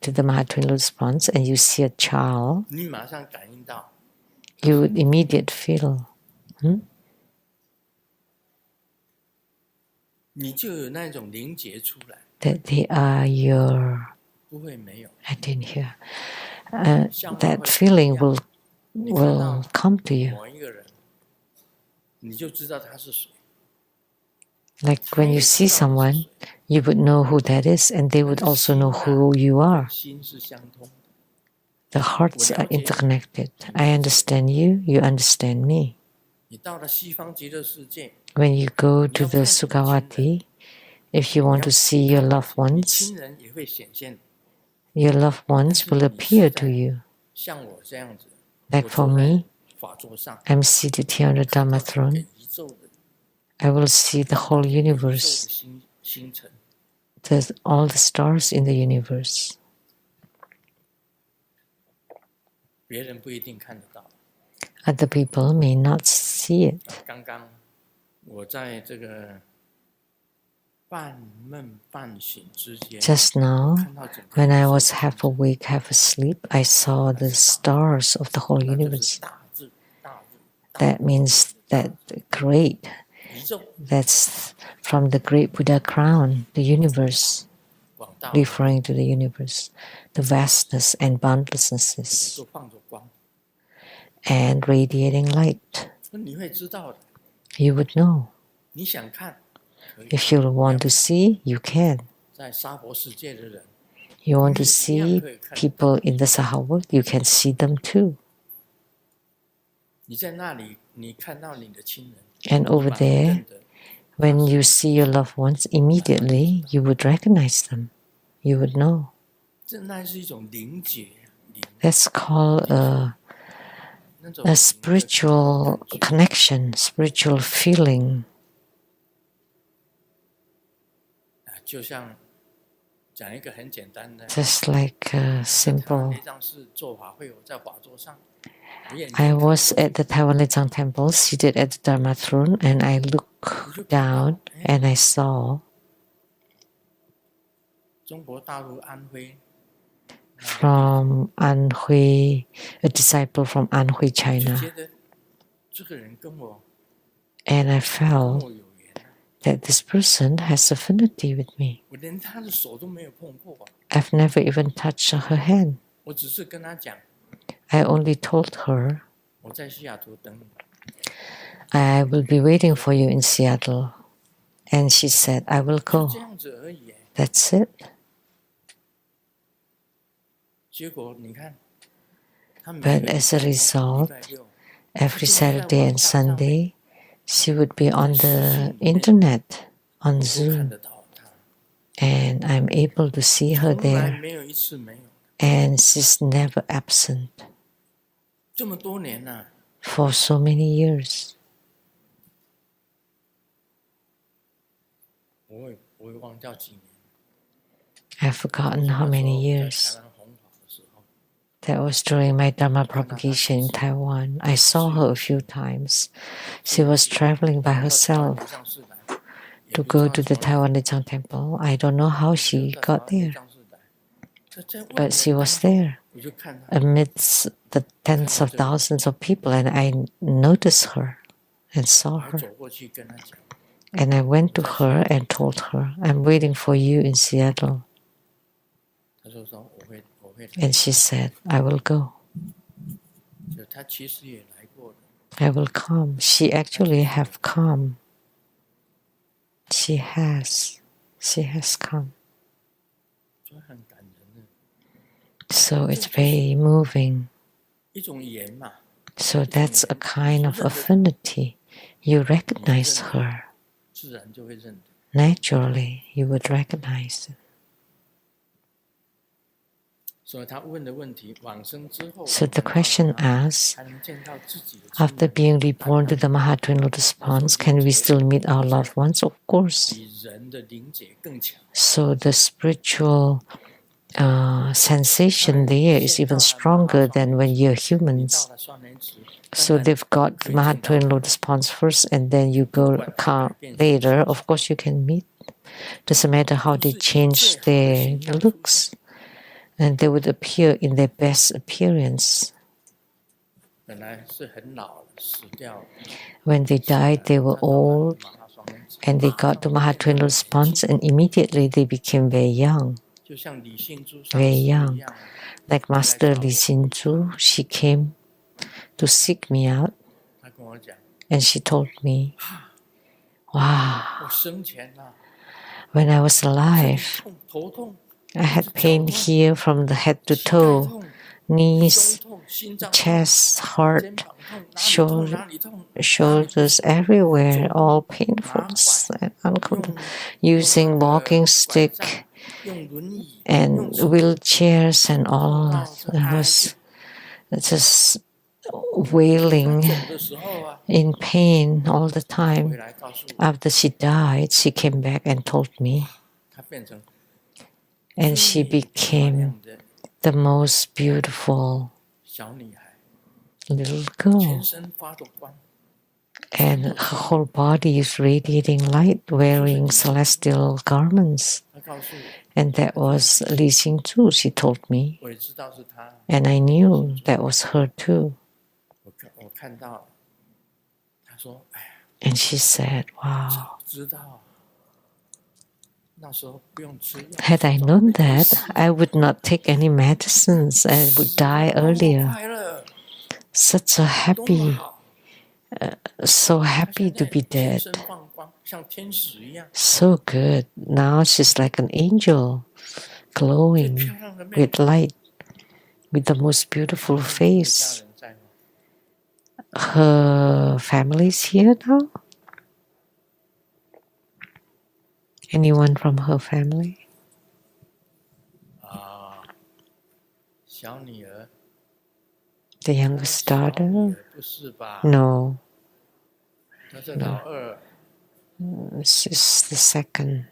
to the Maha Twin Lotus Ponds and you see a child, you would immediately feel. That they are your. I didn't hear. That feeling will come to you. Like when you see someone, you would know who that is, and they would also know who you are. The hearts are interconnected. I understand you, you understand me. When you go to the Sukhavati, if you want to see your loved ones will appear to you. Like for me, I'm seated here on the Dhamma throne. I will see the whole universe. There's all the stars in the universe. Other people may not see it. Just now, when I was half awake, half asleep, I saw the stars of the whole universe. That means that great. That's from the great Buddha crown, the universe, referring to the universe, the vastness and boundlessness. and radiating light. 你会知道的。You would know. 你想看，可以。 If you want to see, you can. 在娑婆世界的人， You want to see people in the Saha world, you can see them too. 你在那里，你看到你的亲人， And over there, when you see your loved ones, immediately you would recognize them. You would know. 这那是一种灵觉。 That's called a spiritual connection, spiritual feeling. 就像讲一个很简单的 Just like a simple. 那张是做法会，我在法座上。 I was at the Taiwan Lechang temple, seated at the Dharma throne, and I looked down and I saw 中国大陆安徽 from Anhui, a disciple from Anhui, 就 China. 觉得这个人跟我 And I 跟 felt 我有缘啊， that this person has affinity with me. 我连他的手都没有碰过啊， I've never even touched her hand. 我只是跟他讲， I only told her, 我在西雅图等你。 I will be waiting for you in Seattle. And she said, I will 就 go. 这样子而已。 That's it. 结果你看，他每 But 个 as a 礼 result, 拜六 every Saturday and Sunday, she would be on the internet, on 都看 Zoom, 得到他， and I'm able to see her 从来 there, 没有一次没有。 and she's never absent 这么多年了， for so many years. 我也忘掉几年。 I've forgotten how many 在 years. 台湾弘法的时候， That was during my Dharma propagation in Taiwan. I saw her a few times. She was traveling by 到台湾 herself 地藏寺来，也 to 不知 go 道 to the 从哪里 Taiwan Lechang temple. I don't know how 就 she 到台湾 got 地 there, 藏寺来，在外 but she 面 was there 我就看他， amidst the tens of thousands of people, and I noticed her and saw 我还 her. 走过去跟他讲， And I went to her and told her, I'm waiting for you in Seattle. 他就说我会来， And she said, I will go. 就他其实也来过的， I will come. She actually have come. She has come. 所以很感人的 So it's very moving. 一种缘嘛。 So that's a kind of affinity. You recognize her. 自然就会认得。 Naturally, you would recognize it. 所以他问的问题，往生之后， So the question asks, 还能见到自己的亲 after 人， being reborn to the Mahatma Lotus Ponds, can we still meet our loved ones? Of course. 比人的灵解更强。 So the spiritual sensation there is even stronger than when you're 到 humans. 了双莲池， So they've got the Mahatma Lotus Ponds first, and then you go later. Of course, you can meet. Doesn't matter how they change their looks, and they would appear in their best appearance. 本来是很老了，死掉了。 When they died, they were old, 马哈双莲池 and they got to Mahatma Lotus Ponds, and immediately they became very young. 就像李信珠上 Very 师一 young. 样， Like Master Li Xinzhu, she came to seek me out, 他跟我讲， and she told me, wow, 我生前啊， when I was alive, 痛头痛， I had pain here from the head to 膝盖 toe, 痛， knees, 胸痛，心脏痛， chest, 肩 heart, 膀痛，哪里痛哪里痛， shoulders, everywhere, all painful and uncomfortable. Using walking stick 用轮椅， and wheelchairs and all. I was just wailing 走的时候啊， in pain all the 回 time. 来告诉我， After she died, she came back and told me, 她变成 and she 最漂 became 亮的 the most beautiful 小女孩， little 全 girl. 身发着光， And her whole body is radiating light, wearing celestial garments. 她告诉我， And that was Li Xingzhu, she told me. 我也知道是她， And I knew that was her too. 我看到了，她说，哎呀， And she said, wow, 早知道，那时候不用吃药， had I known that, I would not take any medicines. I would die 多 earlier. 快乐， such a happy, 好， so 她 happy 现 to 在 be 全 dead. 身放光，像天使一样， So good. Now she's like an angel, 最 glowing 漂亮的妹 with 妹， light, with the most beautiful 他们的家 face. 人在吗？ Her family's here now? Anyone from her family? 啊，小女儿， The 她的 youngest 小女 daughter? 儿不是吧？ No, 她是老二， she's the second.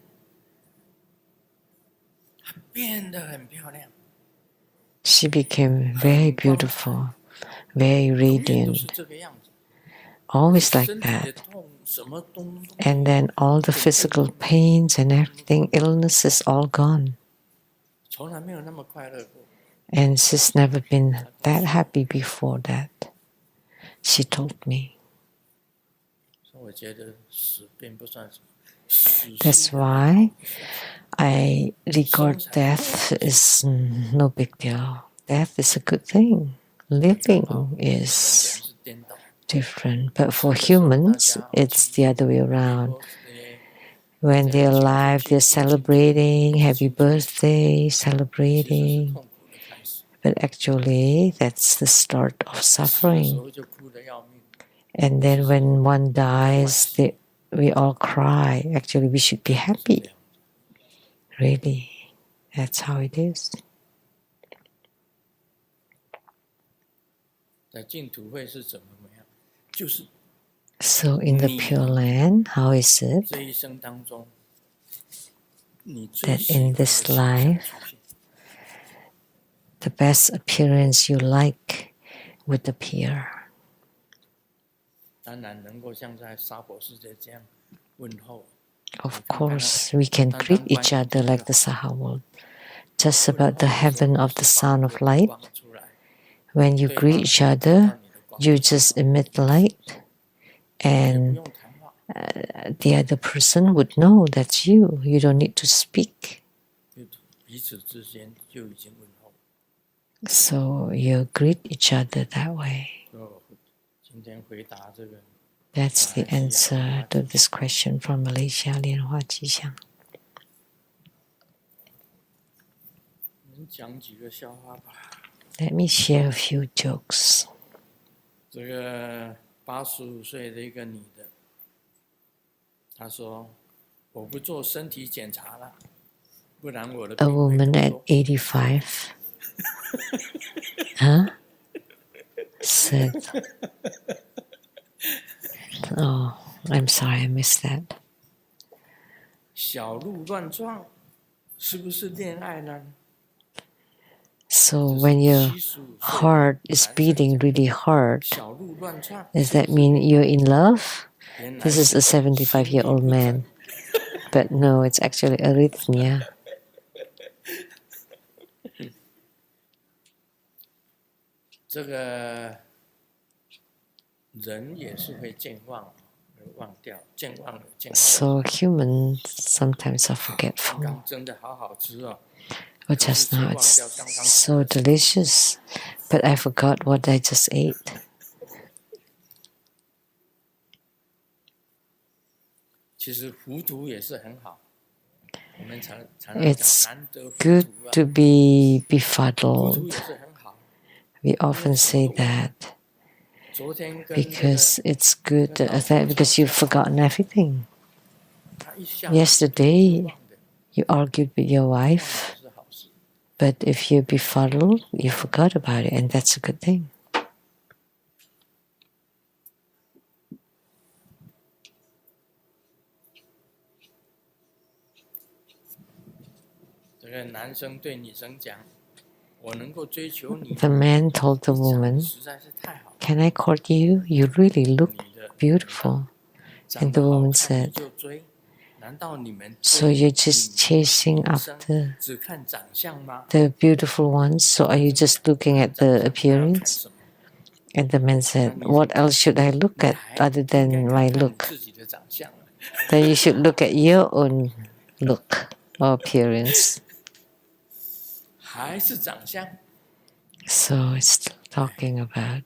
她变得很漂亮， She became very 很光彩， beautiful, very 永远都是 radiant, 这个样子。 always like 身体的 that. 痛，什么东东， And then all the 整个 physical 人 pains and everything, illness is all gone. 从来没有那么快乐过。 And she's never been that happy before that. She told me. 所以我觉得死并不算什么，死是一 That's 个很好 why 的事情。 I regard death is no big deal. Death is a good thing. 刚好 Living 我们 is 人是颠倒， different. But 死 for 的时候大 humans, 家 it's the other way 美 around. 国这些 When 在 they're 庆祝 alive, 庆 they're 祝庆祝， celebrating, 庆 happy 祝， birthday, 其实是 celebrating. 痛苦的开始。 But actually, that's the start of 死的时 suffering. 候就哭得要命， And then when one dies, we all cry. Actually, we should be 是这 happy. 样。 Really, that's how it is. 在净土会是怎么样？就是 So in the Pure Land, how is it 这一生当中，你最 that 喜欢 in 的 this 形象 life, 出现？ the best appearance you like would appear? 当然能够像在娑婆世界这样问候， Of course, we can greet each other like the Saha world. Just 问 about 候 the 的时候 heaven of 就 the 是放 Son 一 of 个 Light. 光出来， When you 对 greet 方 each 看到 other, 你的光 you 就 just 知道， emit light, 也不 and 用谈话， the other person would know that's you. You don't need to speak. 就彼此之间就已经问候。 So you greet each other that way. 所以我今天回答这个 That's the answer to this question from Malaysia, Lian Hua Qi Xiang. 能讲几个笑话吧？ Let me share a few jokes. 这个85岁的一个女的，她说：“我不做身体检查了，不然我的 A 病会 woman 更 at 多。 85, huh? Said, oh, I'm sorry, I missed that. 小鹿乱撞，是不是恋爱呢？ So 这 when 是 your 75岁的 heart is 男生 beating 讲 really hard, 小鹿乱撞， does 是不 that 是 mean 恋爱？ you're in love? 原来 This is a 是心律 75-year-old 不整 man. But no, it's actually arrhythmia. 这个人也是会健忘，会忘掉，健忘了，健忘了。 So humans sometimes are 刚 forgetful. 刚真的好好吃哦， But just now it's so delicious. But I forgot what I just ate. 其实糊涂也是很好，我们常常 It's 讲难得糊 good 涂啊， to be 糊涂 befuddled. 也是很好。 We often say that 昨天跟那个 because it's good because you've forgotten everything. 他一下子 Yesterday 忘的， you argued with your 忘 wife, 了是好事。 but if you're befuddled, you forgot about it, and that's a good thing. 这个男生对女生讲：“我能够追求你， The man told the 你长得 woman, 实在是太好了， "Can I court you? You really look 你的 beautiful." 长 And 得 the 好 woman 看你 said, 就追，难道你们 "So 追 you're just 女 chasing 女生 after 只看长相吗？ the beautiful ones? So are you just looking at 长 the 相还要看 appearance?" 什么？ And the man said, "What else should I look 你 at 还 other 应该 than 看 my 看你 look? 自己的长相了。 Then you should look at your own look or appearance." 还是长相， So it's still talking about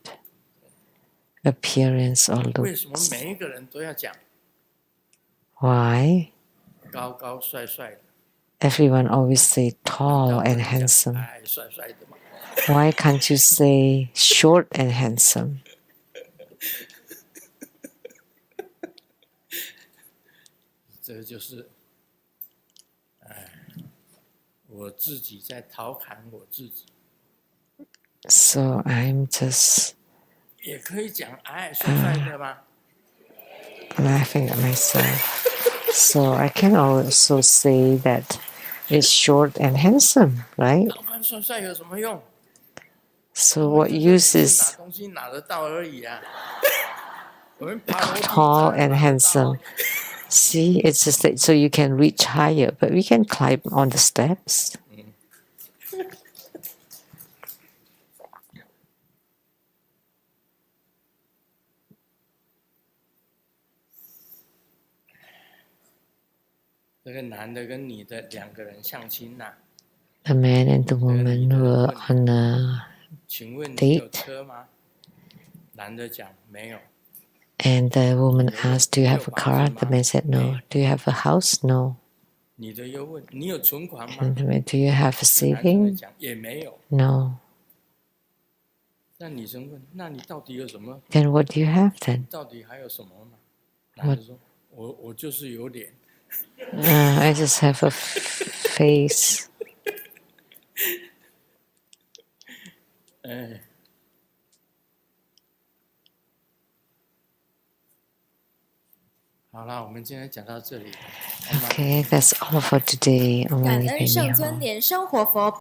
appearance or 为什么 looks. 每一个人都要讲 Why? 高高帅帅的？ Everyone always say 难 tall 道不 and 能讲 handsome. 矮帅帅的吗？ Why can't you say short and handsome? 这就是，我自己在调侃我自己。 So I'm just 也可以讲矮帅帅的吗？ laughing at myself. So I can also say that it's short and handsome, right? 高高帅帅有什么用？ So what 就 use 只是拿 is 东西拿得到而已啊。我们爬楼梯 tall 当然 and 拿得到 handsome? See, it's just that so you can reach higher, but we can climb on the steps. 这个男的跟女的两个人相亲呐、 A man and the woman were on a 请问你有 date, 车吗？男的讲没有。 and the woman asked, "Do you have a car?" The man said, "No." "Do you have a house?" "No." 女的又问你有存款吗？ And the man, "Do you have a 这男生 saving?" 讲也没有。 "No." 那女生问，那你到底有什么？ "Then what do you have then?" 到底还有什么吗？ 男的说，我就是有脸。 I just have a face. 哎。好了，我们今天讲到这里。 Okay, that's all for today. 感恩圣尊莲生活佛。